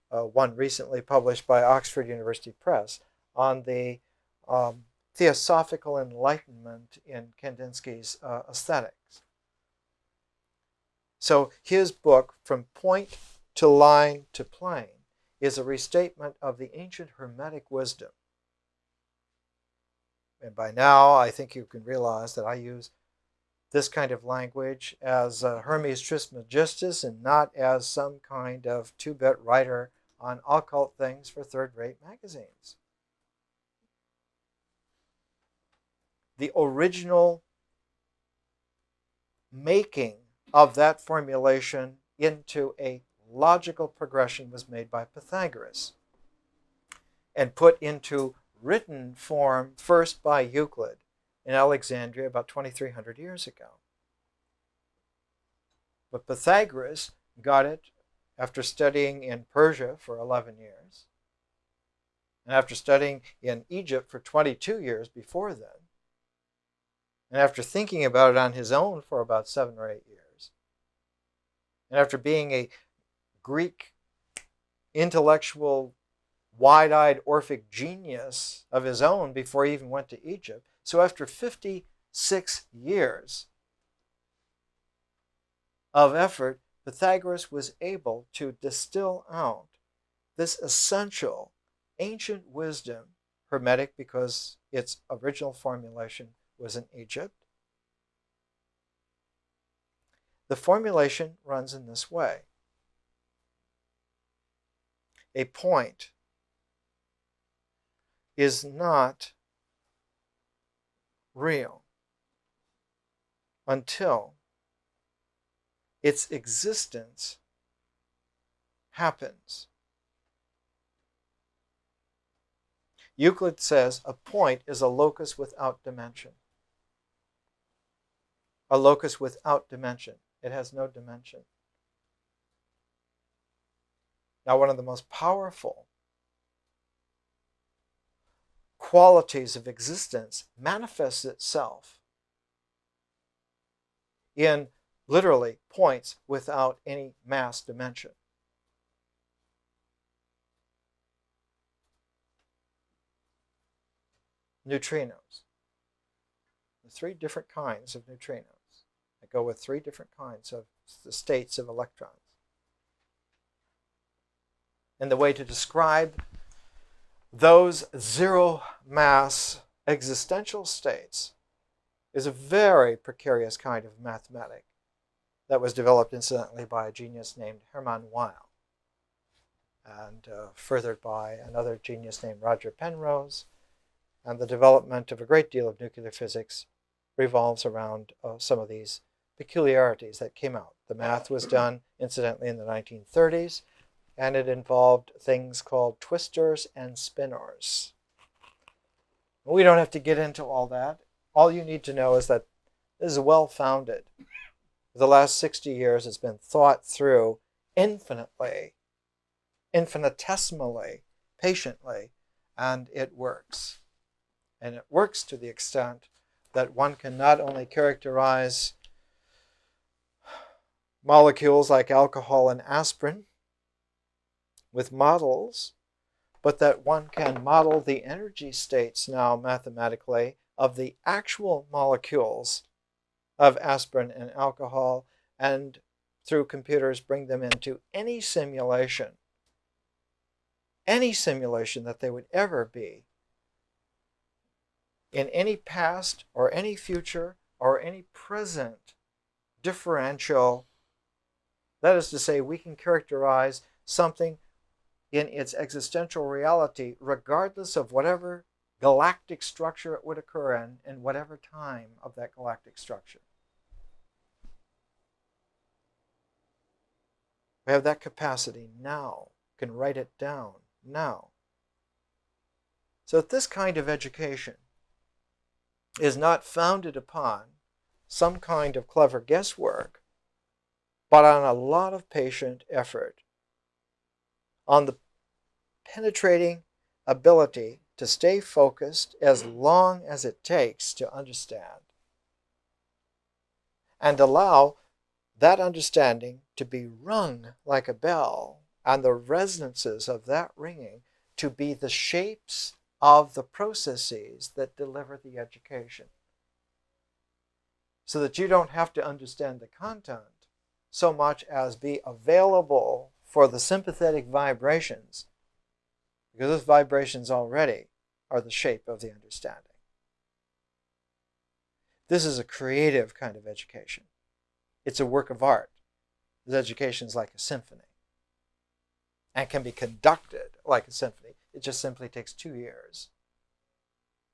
one recently published by Oxford University Press, on the theosophical enlightenment in Kandinsky's aesthetics. So his book, From Point to Line to Plane, is a restatement of the ancient Hermetic wisdom. And by now, I think you can realize that I use this kind of language as Hermes Trismegistus and not as some kind of two-bit writer on occult things for third-rate magazines. The original making of that formulation into a logical progression was made by Pythagoras and put into written form first by Euclid in Alexandria about 2,300 years ago. But Pythagoras got it after studying in Persia for 11 years and after studying in Egypt for 22 years before then, and after thinking about it on his own for about 7 or 8 years, and after being a Greek intellectual, wide-eyed Orphic genius of his own before he even went to Egypt. So after 56 years of effort, Pythagoras was able to distill out this essential ancient wisdom, Hermetic because its original formulation was in Egypt. The formulation runs in this way. A point is not real until its existence happens. Euclid says a point is a locus without dimension. A locus without dimension. It has no dimension. Now, one of the most powerful qualities of existence manifests itself in literally points without any mass dimension. neutrinos. The 3 different kinds of neutrinos that go with 3 different kinds of the states of electrons. And the way to describe those zero mass existential states is a very precarious kind of mathematic that was developed incidentally by a genius named Hermann Weyl, and furthered by another genius named Roger Penrose. And the development of a great deal of nuclear physics revolves around some of these peculiarities that came out. The math was done, incidentally, in the 1930s, and it involved things called twistors and spinors. We don't have to get into all that. All you need to know is that this is well-founded. For the last 60 years, it's been thought through infinitesimally, patiently, and it works. And it works to the extent that one can not only characterize molecules like alcohol and aspirin with models, but that one can model the energy states now mathematically of the actual molecules of aspirin and alcohol, and through computers bring them into any simulation that they would ever be in any past or any future or any present differential. That is to say, we can characterize something in its existential reality regardless of whatever galactic structure it would occur in whatever time of that galactic structure. We have that capacity now, can write it down now. So this kind of education is not founded upon some kind of clever guesswork, but on a lot of patient effort, on the penetrating ability to stay focused as long as it takes to understand, and allow that understanding to be rung like a bell, and the resonances of that ringing to be the shapes of the processes that deliver the education. So that you don't have to understand the content so much as be available for the sympathetic vibrations, because those vibrations already are the shape of the understanding. This is a creative kind of education. It's a work of art. This education is like a symphony and can be conducted like a symphony. It just simply takes 2 years.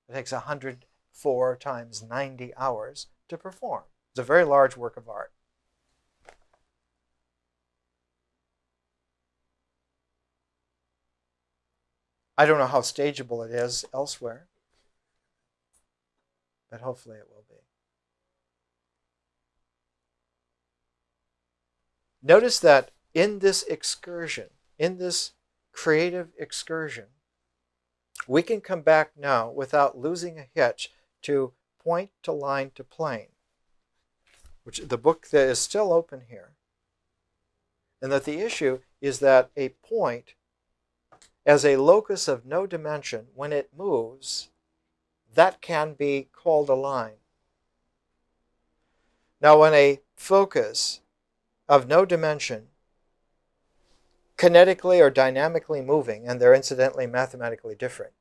It takes 104 times 90 hours to perform. It's a very large work of art. I don't know how stageable it is elsewhere, but hopefully it will be. Notice that in this excursion, in this creative excursion, we can come back now without losing a hitch to point to line to plane, which the book that is still open here. And that the issue is that a point as a locus of no dimension, when it moves, that can be called a line. Now, when a focus of no dimension, kinetically or dynamically moving, and they're incidentally mathematically different,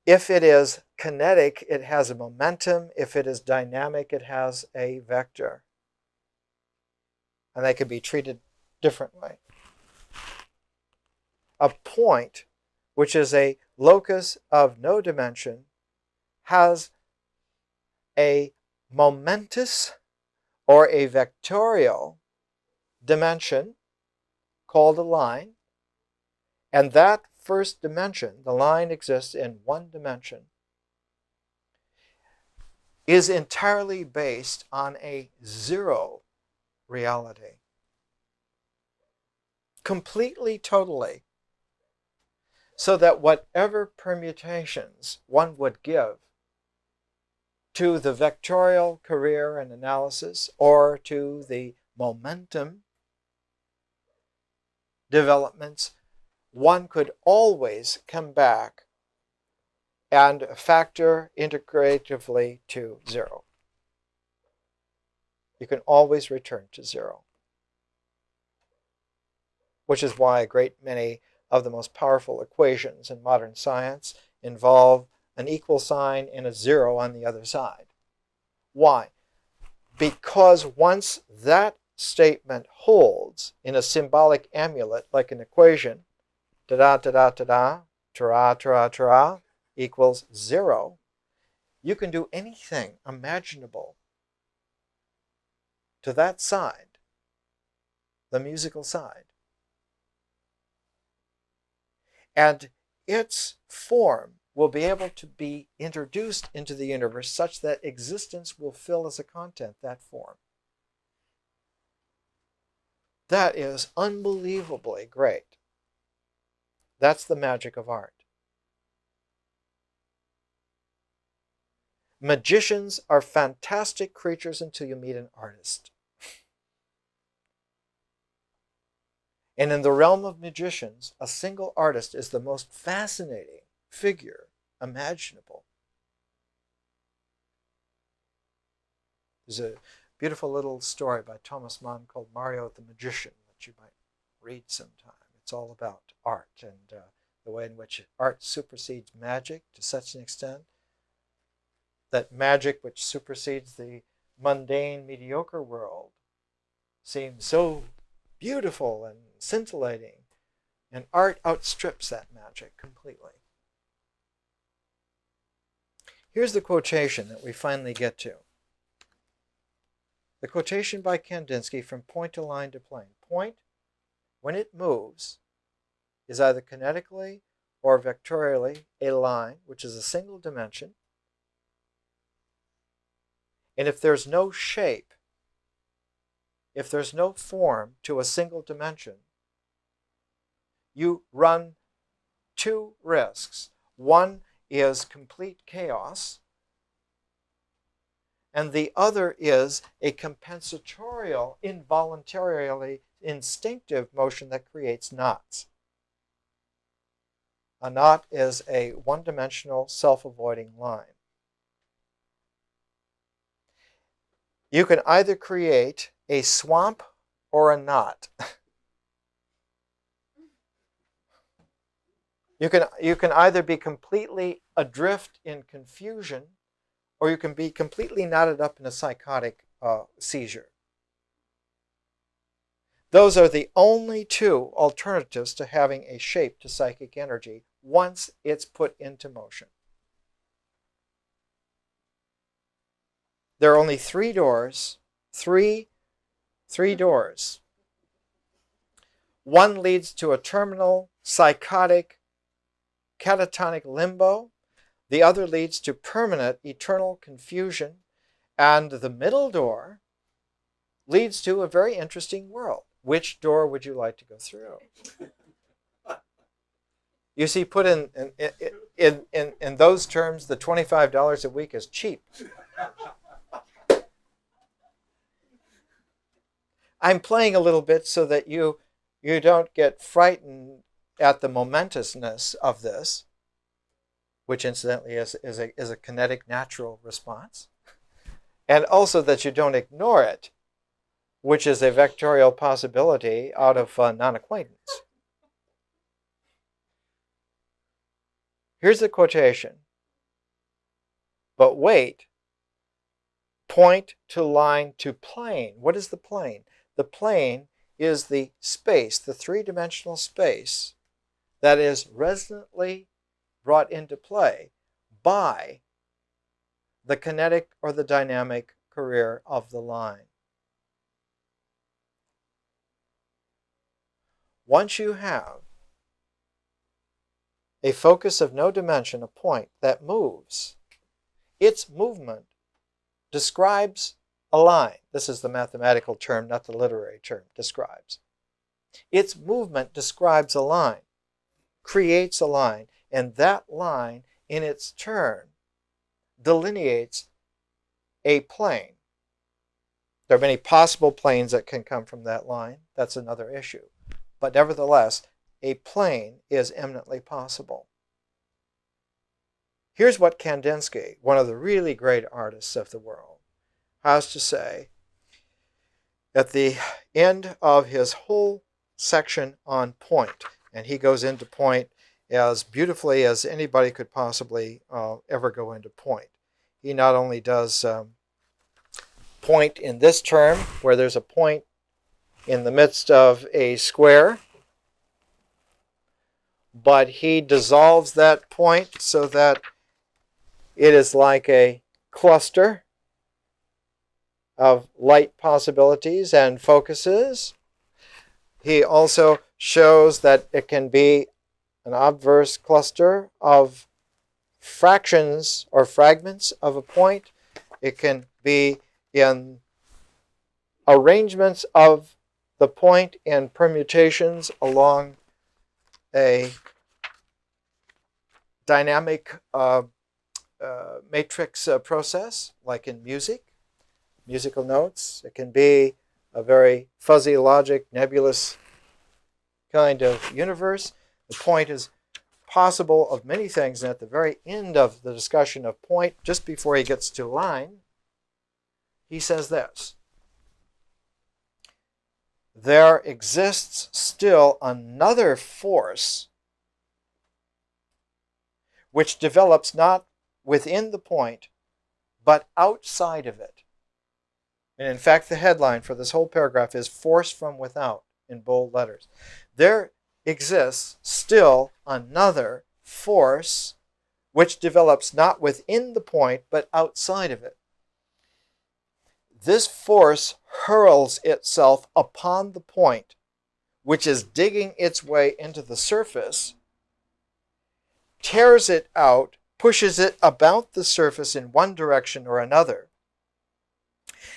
if it is kinetic, it has a momentum. If it is dynamic, it has a vector. And they can be treated differently. A point, which is a locus of no dimension, has a momentous or a vectorial dimension called a line, and that first dimension, the line exists in one dimension, is entirely based on a zero reality. Completely, totally. So that whatever permutations one would give to the vectorial career and analysis, or to the momentum developments one could always come back and factor integratively to 0. You can always return to 0. Which is why a great many of the most powerful equations in modern science involve an equal sign and a 0 on the other side. Why? Because once that statement holds in a symbolic amulet like an equation, ta-da, ta-da, ta-da, ta-ra, ta-ra, ta-ra, equals 0, you can do anything imaginable to that side, the musical side. And its form will be able to be introduced into the universe such that existence will fill as a content that form. That is unbelievably great. That's the magic of art. Magicians are fantastic creatures until you meet an artist. And in the realm of magicians, a single artist is the most fascinating figure imaginable. There's a beautiful little story by Thomas Mann called Mario the Magician that you might read sometime. It's all about art and the way in which art supersedes magic to such an extent that magic, which supersedes the mundane, mediocre world, seems so beautiful and scintillating, and art outstrips that magic completely. Here's the quotation that we finally get to. The quotation by Kandinsky from point to line to plane. Point, when it moves, is either kinetically or vectorially a line, which is a single dimension. And if there's no shape, if there's no form to a single dimension, you run two risks. One is complete chaos, and the other is a compensatorial, involuntarily instinctive motion that creates knots. A knot is a one-dimensional, self-avoiding line. You can either create a swamp or a knot. You can either be completely adrift in confusion, or you can be completely knotted up in a psychotic seizure. Those are the only two alternatives to having a shape to psychic energy once it's put into motion. There are only three doors, three doors. One leads to a terminal, psychotic, catatonic limbo. The other leads to permanent, eternal confusion. And the middle door leads to a very interesting world. Which door would you like to go through? You see, put in those terms, the $25 a week is cheap. I'm playing a little bit so that you don't get frightened at the momentousness of this, which incidentally is a kinetic natural response, and also that you don't ignore it, which is a vectorial possibility out of non-acquaintance. Here's the quotation. But wait, point to line to plane. What is the plane? The plane is the space, the three-dimensional space that is resonantly brought into play by the kinetic or the dynamic career of the line. Once you have a focus of no dimension, a point that moves, its movement describes a line. This is the mathematical term, not the literary term, describes. Its movement describes a line, creates a line, and that line, in its turn, delineates a plane. There are many possible planes that can come from that line. That's another issue. But nevertheless, a plane is eminently possible. Here's what Kandinsky, one of the really great artists of the world, has to say at the end of his whole section on point. And he goes into point as beautifully as anybody could possibly ever go into point. He not only does point in this term, where there's a point in the midst of a square, but he dissolves that point so that it is like a cluster of light possibilities and focuses. He also shows that it can be an obverse cluster of fractions or fragments of a point. It can be in arrangements of the point in permutations along a dynamic matrix process, like in musical notes. It can be a very fuzzy logic, nebulous kind of universe. The point is possible of many things, and at the very end of the discussion of point, just before he gets to line, he says this: there exists still another force which develops not within the point, but outside of it. And in fact, the headline for this whole paragraph is "Force from Without" in bold letters. There exists still another force which develops not within the point, but outside of it. This force hurls itself upon the point, which is digging its way into the surface, tears it out, pushes it about the surface in one direction or another.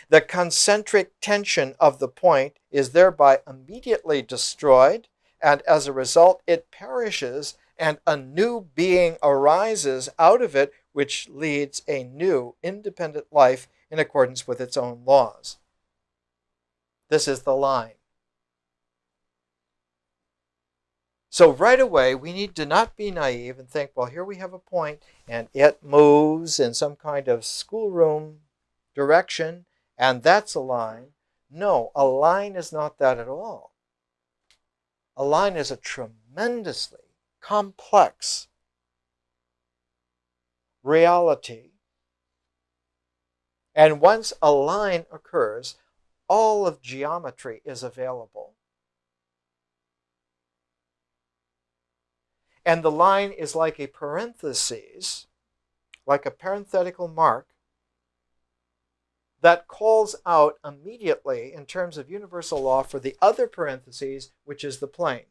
The concentric tension of the point is thereby immediately destroyed, and as a result, it perishes, and a new being arises out of it, which leads a new, independent life in accordance with its own laws. This is the line. So right away, we need to not be naive and think, well, here we have a point, and it moves in some kind of schoolroom direction, and that's a line. No, a line is not that at all. A line is a tremendously complex reality. And once a line occurs, all of geometry is available. And the line is like a parenthesis, like a parenthetical mark, that calls out immediately in terms of universal law for the other parentheses, which is the plane.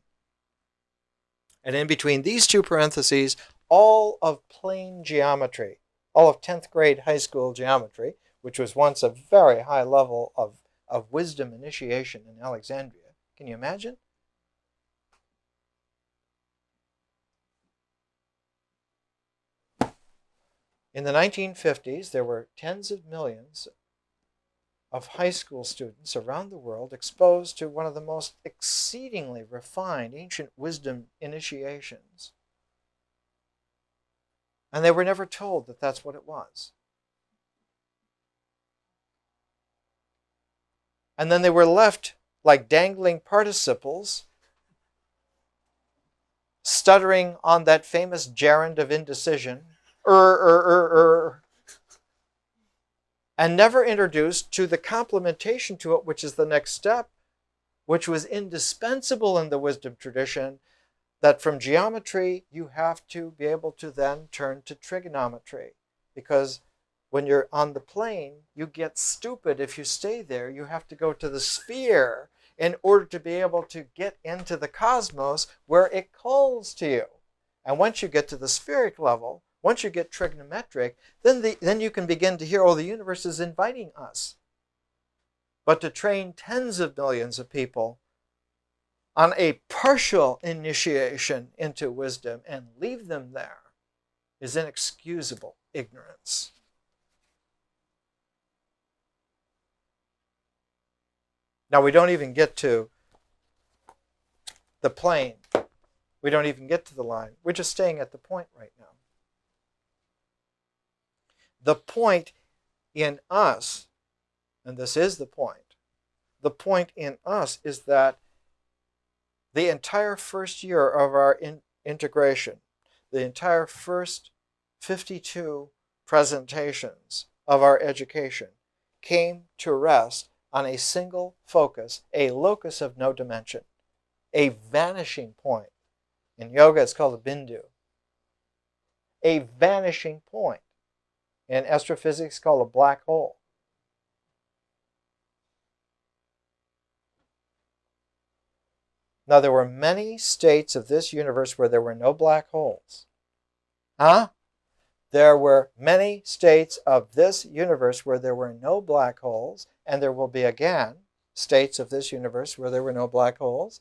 And in between these two parentheses, all of plane geometry, all of 10th grade high school geometry, which was once a very high level of wisdom initiation in Alexandria. Can you imagine? In the 1950s, there were tens of millions of high school students around the world exposed to one of the most exceedingly refined ancient wisdom initiations. And they were never told that that's what it was. And then they were left like dangling participles, stuttering on that famous gerund of indecision, and never introduced to the complementation to it, which is the next step, which was indispensable in the wisdom tradition, that from geometry you have to be able to then turn to trigonometry. Because when you're on the plane, you get stupid if you stay there. You have to go to the sphere in order to be able to get into the cosmos where it calls to you. And once you get to the spheric level, once you get trigonometric, then you can begin to hear, oh, the universe is inviting us. But to train tens of millions of people on a partial initiation into wisdom and leave them there is inexcusable ignorance. Now, we don't even get to the plane We don't even get to the line. We're just staying at the point right now. The point in us, and this is the point in us is that the entire first year of our integration, the entire first 52 presentations of our education came to rest on a single focus, a locus of no dimension, a vanishing point. In yoga, it's called a bindu. A vanishing point. In astrophysics, it's called a black hole. Now, there were many states of this universe where there were no black holes. Huh? There were many states of this universe where there were no black holes, and there will be again states of this universe where there were no black holes.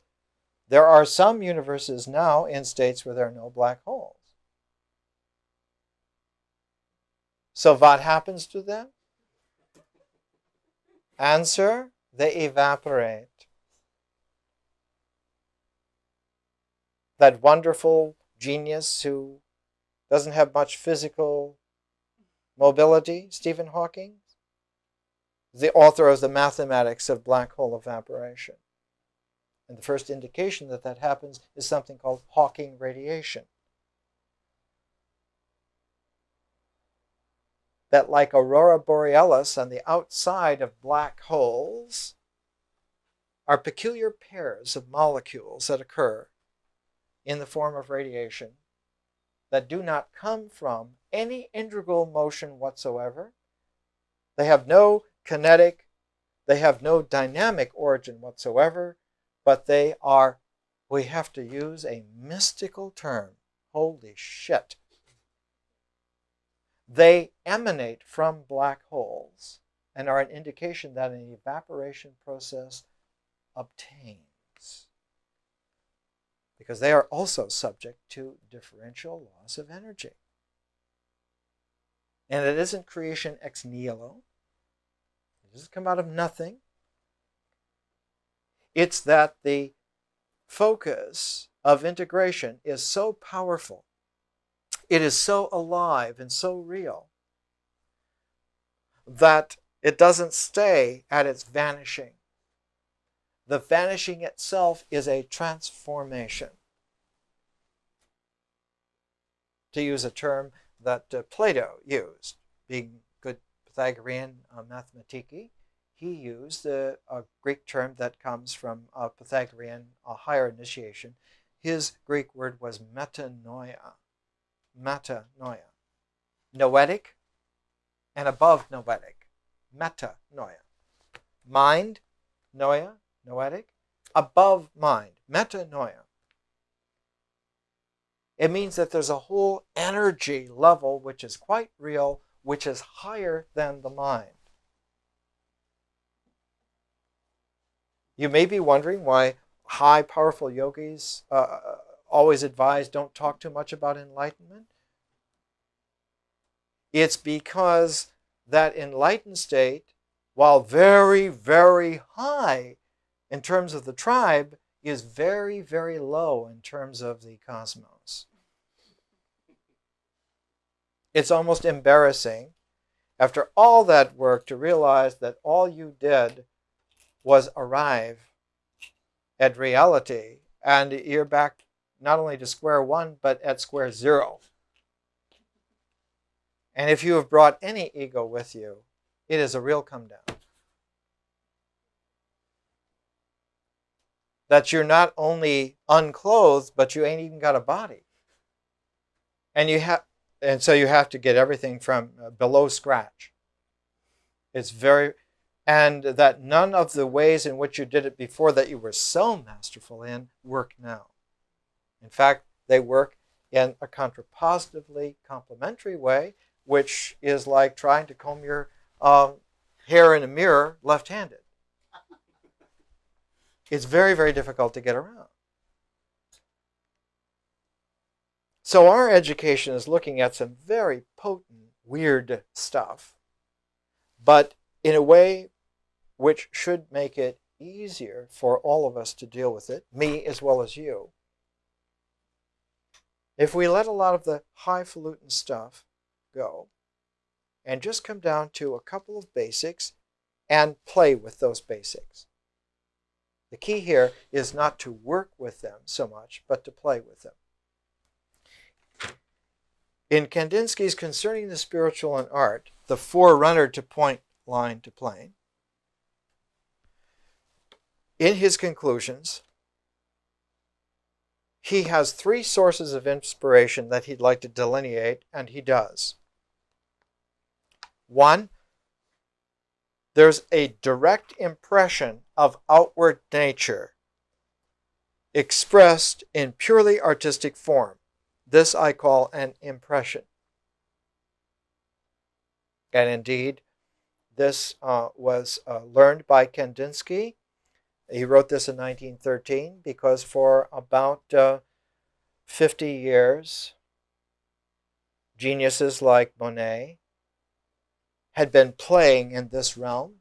There are some universes now in states where there are no black holes. So what happens to them? Answer, they evaporate. That wonderful genius who doesn't have much physical mobility, Stephen Hawking, the author of the mathematics of black hole evaporation. And the first indication that that happens is something called Hawking radiation. That like aurora borealis on the outside of black holes are peculiar pairs of molecules that occur in the form of radiation that do not come from any integral motion whatsoever. They have no kinetic, they have no dynamic origin whatsoever, but they are, we have to use a mystical term. Holy shit. They emanate from black holes and are an indication that an evaporation process obtains. Because they are also subject to differential laws of energy. And it isn't creation ex nihilo. It doesn't come out of nothing. It's that the focus of integration is so powerful. It is so alive and so real that it doesn't stay at its vanishing. The vanishing itself is a transformation. To use a term that Plato used, being good Pythagorean mathematiki, he used a Greek term that comes from a Pythagorean, a higher initiation. His Greek word was metanoia. Metanoia. Noetic and above noetic. Metanoia. Mind, noia, noetic, above mind, metanoia. It means that there's a whole energy level which is quite real, which is higher than the mind. You may be wondering why high, powerful yogis always advise don't talk too much about enlightenment. It's because that enlightened state, while very, very high in terms of the tribe, is very, very low in terms of the cosmos. It's almost embarrassing after all that work to realize that all you did was arrive at reality and you're back not only to square one, but at square zero. And if you have brought any ego with you, it is a real come down. That you're not only unclothed, but you ain't even got a body. And so you have to get everything from below scratch. And that none of the ways in which you did it before that you were so masterful in work now. In fact, they work in a contrapositively complementary way, which is like trying to comb your hair in a mirror left-handed. It's very, very difficult to get around. So our education is looking at some very potent, weird stuff, but in a way which should make it easier for all of us to deal with it, me as well as you. If we let a lot of the highfalutin stuff go and just come down to a couple of basics and play with those basics. The key here is not to work with them so much, but to play with them. In Kandinsky's Concerning the Spiritual and Art, the forerunner to Point, Line to Plane, in his conclusions, he has three sources of inspiration that he'd like to delineate, and he does. One, there's a direct impression of outward nature expressed in purely artistic form. This I call an impression. And indeed, this was learned by Kandinsky. He wrote this in 1913 because for about 50 years, geniuses like Monet had been playing in this realm.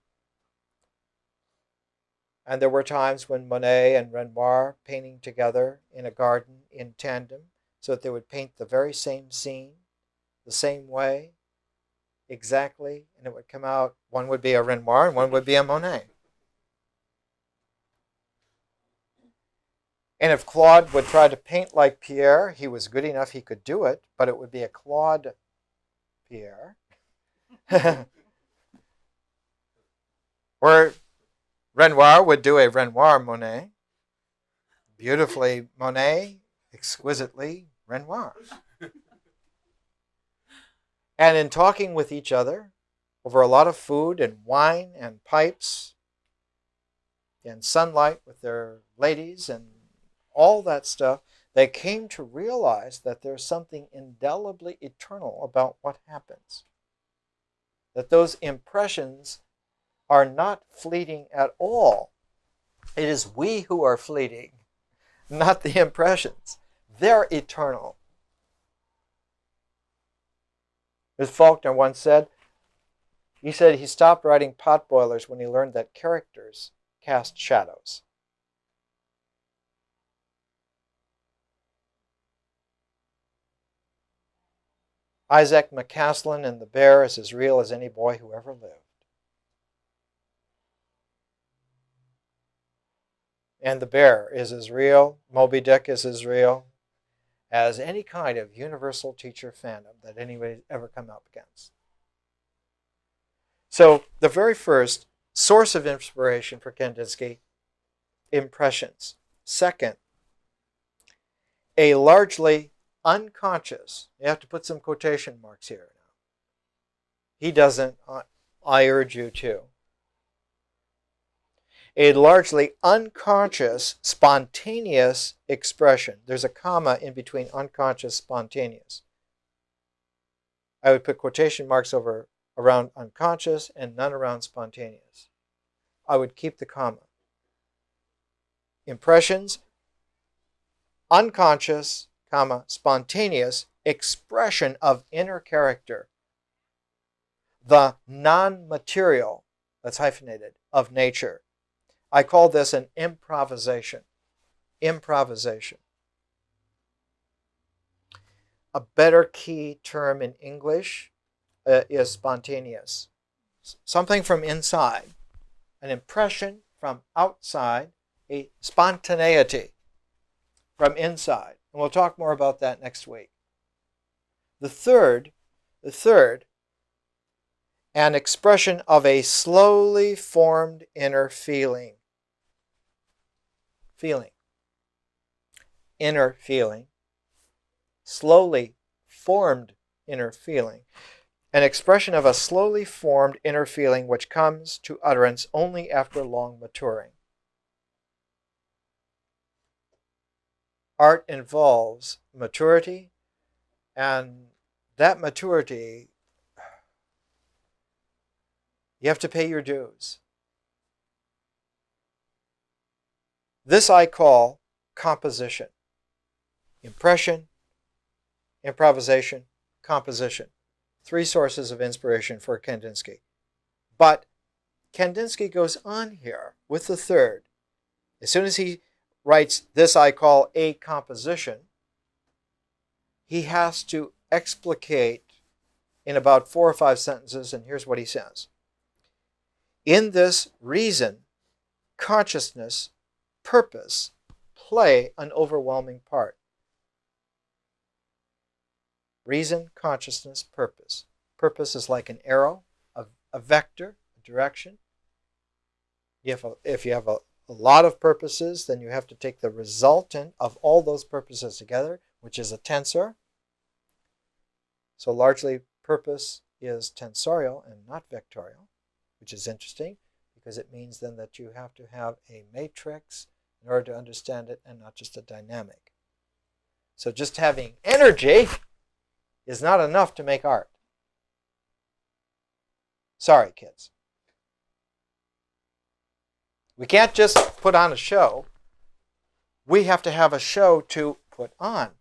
And there were times when Monet and Renoir painting together in a garden in tandem so that they would paint the very same scene, the same way, exactly, and it would come out, one would be a Renoir and one would be a Monet. And if Claude would try to paint like Pierre, he was good enough he could do it, but it would be a Claude Pierre. Or Renoir would do a Renoir Monet. Beautifully Monet, exquisitely Renoir. And in talking with each other over a lot of food and wine and pipes and sunlight with their ladies and all that stuff, they came to realize that there's something indelibly eternal about what happens. That those impressions are not fleeting at all. It is we who are fleeting, not the impressions. They're eternal. As Faulkner once said, he stopped writing potboilers when he learned that characters cast shadows. Isaac McCaslin and the bear is as real as any boy who ever lived. And the bear is as real, Moby Dick is as real as any kind of universal teacher fandom that anybody's ever come up against. So the very first source of inspiration for Kandinsky, impressions. Second, a largely unconscious, you have to put some quotation marks here now. He doesn't, I urge you to. A largely unconscious, spontaneous expression. There's a comma in between unconscious, spontaneous. I would put quotation marks around unconscious and none around spontaneous. I would keep the comma. Impressions, unconscious, comma, spontaneous expression of inner character. The non-material, that's hyphenated, of nature. I call this an improvisation. Improvisation. A better key term in English is spontaneous. Something from inside. An impression from outside. A spontaneity from inside. And we'll talk more about that next week. The third, an expression of a slowly formed inner feeling. Inner feeling, slowly formed inner feeling, an expression of a slowly formed inner feeling which comes to utterance only after long maturing. Art involves maturity, and that maturity, you have to pay your dues. This I call composition. Impression, improvisation, composition. Three sources of inspiration for Kandinsky. But Kandinsky goes on here with the third. As soon as he writes, this I call a composition, he has to explicate in about 4 or 5 sentences, and here's what he says. In this, reason, consciousness, purpose play an overwhelming part. Reason, consciousness, purpose. Purpose is like an arrow, a vector, a direction. If you have a lot of purposes, then you have to take the resultant of all those purposes together, which is a tensor. So largely purpose is tensorial and not vectorial, which is interesting because it means then that you have to have a matrix in order to understand it and not just a dynamic. So just having energy is not enough to make art. Sorry, kids. We can't just put on a show. We have to have a show to put on.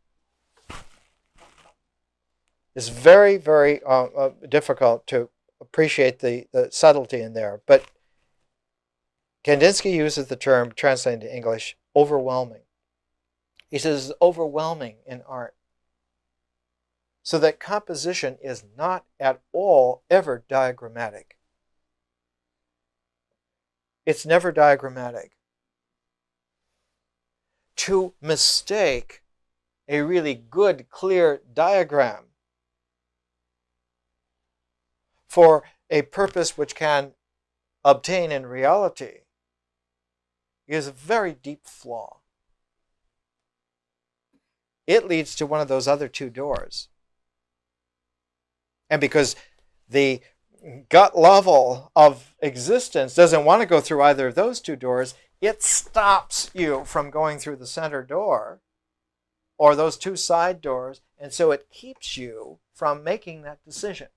It's very, very difficult to appreciate the subtlety in there. But Kandinsky uses the term, translated to English, overwhelming. He says it's overwhelming in art. So that composition is not at all ever diagrammatic. It's never diagrammatic. To mistake a really good, clear diagram for a purpose which can obtain in reality is a very deep flaw. It leads to one of those other two doors. And because the gut level of existence doesn't want to go through either of those two doors, it stops you from going through the center door or those two side doors, and so it keeps you from making that decision.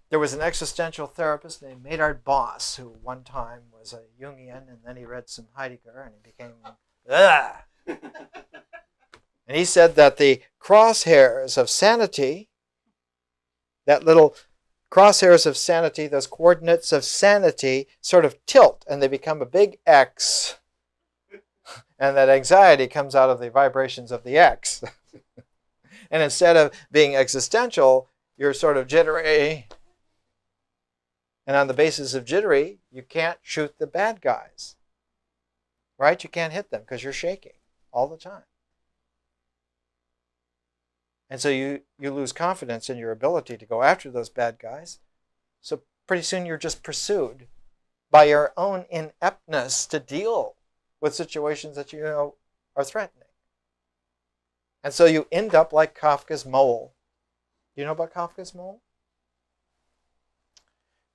There was an existential therapist named Maynard Boss, who one time was a Jungian, and then he read some Heidegger, and he became, ugh. And he said that the crosshairs of sanity, that little crosshairs of sanity, those coordinates of sanity, sort of tilt, and they become a big X. And that anxiety comes out of the vibrations of the X. And instead of being existential, you're sort of jittery. And on the basis of jittery, you can't shoot the bad guys. Right? You can't hit them because you're shaking all the time. And so you lose confidence in your ability to go after those bad guys. So pretty soon you're just pursued by your own ineptness to deal with situations that you know are threatening. And so you end up like Kafka's mole. Do you know about Kafka's mole?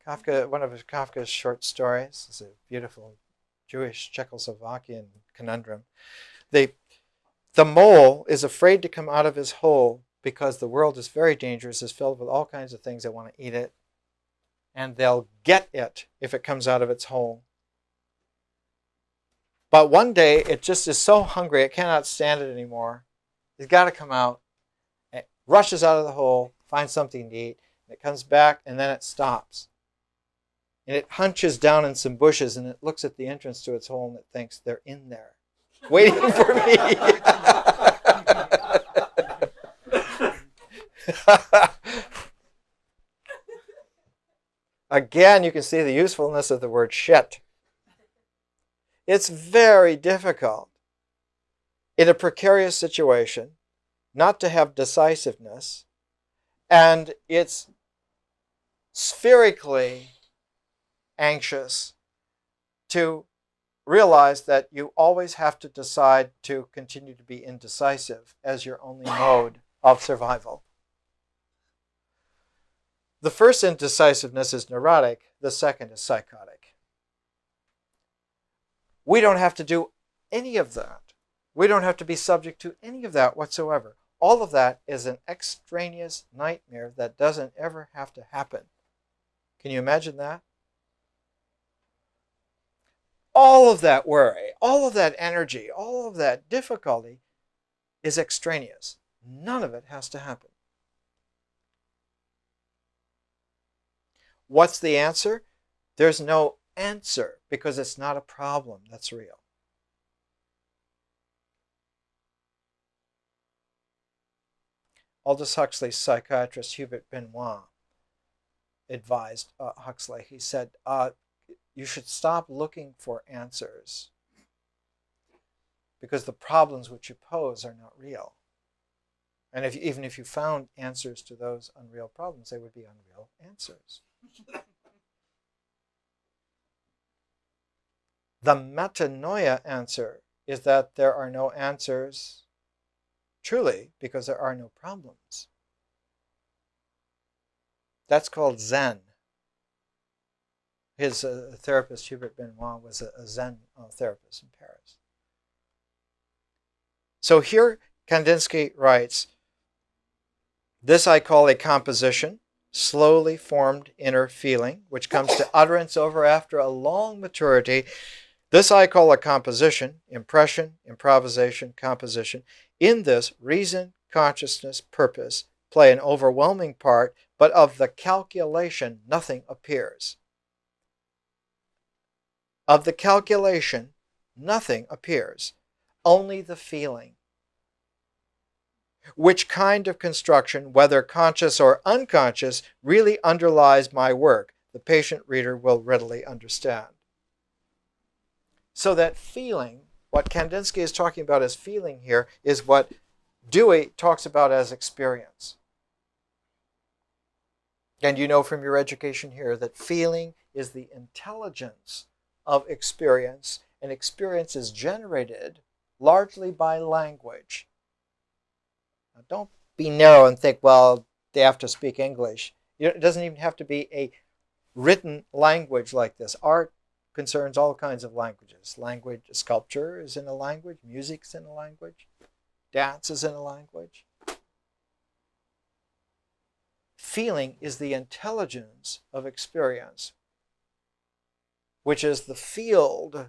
Kafka, one of Kafka's short stories, is a beautiful Jewish Czechoslovakian conundrum. The mole is afraid to come out of his hole because the world is very dangerous, is filled with all kinds of things that want to eat it, and they'll get it if it comes out of its hole. But one day, it just is so hungry, it cannot stand it anymore. It's got to come out. It rushes out of the hole, finds something to eat, it comes back, and then it stops. And it hunches down in some bushes, and it looks at the entrance to its hole, and it thinks, they're in there, waiting for me. Again, you can see the usefulness of the word shit. It's very difficult in a precarious situation not to have decisiveness, and it's spherically anxious to realize that you always have to decide to continue to be indecisive as your only mode of survival. The first indecisiveness is neurotic, the second is psychotic. We don't have to do any of that. We don't have to be subject to any of that whatsoever. All of that is an extraneous nightmare that doesn't ever have to happen. Can you imagine that? All of that worry, all of that energy, all of that difficulty is extraneous. None of it has to happen. What's the answer? There's no answer because it's not a problem that's real. Aldous Huxley's psychiatrist Hubert Benoit advised Huxley. He said, you should stop looking for answers because the problems which you pose are not real. And even if you found answers to those unreal problems, they would be unreal answers. The metanoia answer is that there are no answers truly because there are no problems. That's called Zen. His therapist, Hubert Benoit, was a Zen therapist in Paris. So here Kandinsky writes, this I call a composition, slowly formed inner feeling, which comes to utterance over after a long maturity. This I call a composition, impression, improvisation, composition. In this, reason, consciousness, purpose play an overwhelming part, but of the calculation nothing appears. Of the calculation nothing appears, only the feeling. Which kind of construction, whether conscious or unconscious, really underlies my work, the patient reader will readily understand. So that feeling, what Kandinsky is talking about as feeling here, is what Dewey talks about as experience. And you know from your education here that feeling is the intelligence of experience, and experience is generated largely by language. Now, don't be narrow and think, well, they have to speak English. It doesn't even have to be a written language like this. Art concerns all kinds of languages. Language, sculpture is in a language, music's in a language, dance is in a language. Feeling is the intelligence of experience, which is the field.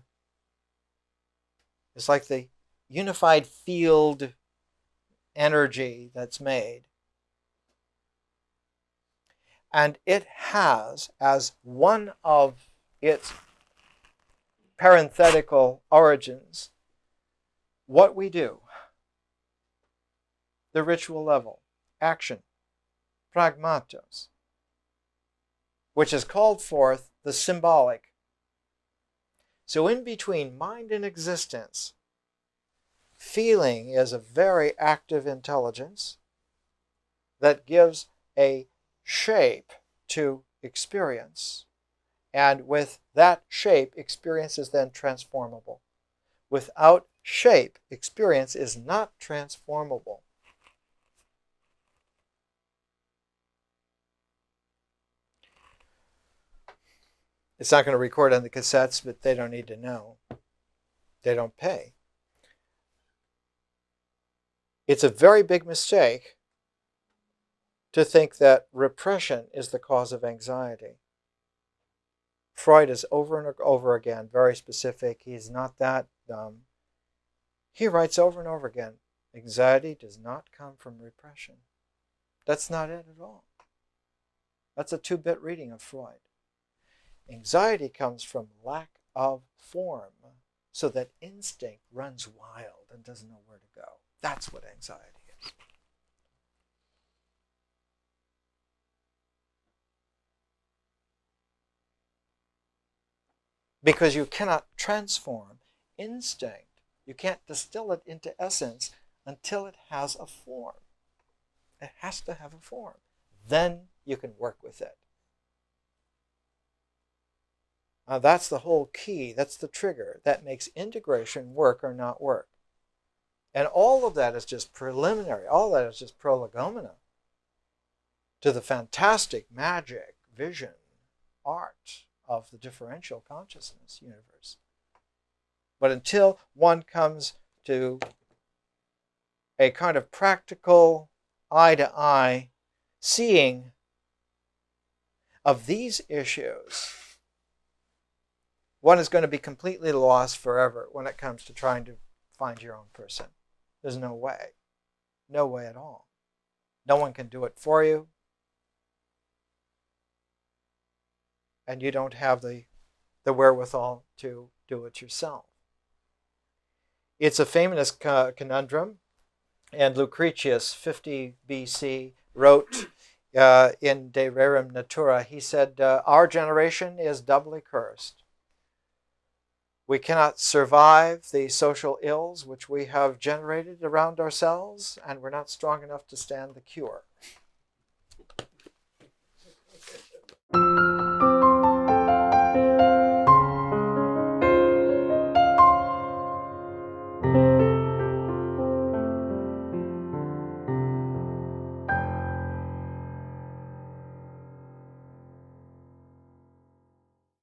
It's like the unified field energy that's made. And it has as one of its parenthetical origins what we do, the ritual level, action, pragmatos, which has called forth the symbolic. So in between mind and existence, feeling is a very active intelligence that gives a shape to experience. And with that shape, experience is then transformable. Without shape, experience is not transformable. It's not going to record on the cassettes, but they don't need to know. They don't pay. It's a very big mistake to think that repression is the cause of anxiety. Freud is over and over again very specific. He's not that dumb. He writes over and over again, anxiety does not come from repression. That's not it at all. That's a 2-bit reading of Freud. Anxiety comes from lack of form, so that instinct runs wild and doesn't know where to go. That's what anxiety is. Because you cannot transform instinct. You can't distill it into essence until it has a form. It has to have a form. Then you can work with it. That's the whole key. That's the trigger that makes integration work or not work. And all of that is just preliminary. All of that is just prolegomena to the fantastic magic, vision, art of the differential consciousness universe. But until one comes to a kind of practical, eye-to-eye seeing of these issues, one is going to be completely lost forever when it comes to trying to find your own person. There's no way. No way at all. No one can do it for you. And you don't have the wherewithal to do it yourself. It's a famous conundrum And Lucretius, 50 BC, wrote in De Rerum Natura, he said, our generation is doubly cursed. We cannot survive the social ills which we have generated around ourselves, and we're not strong enough to stand the cure.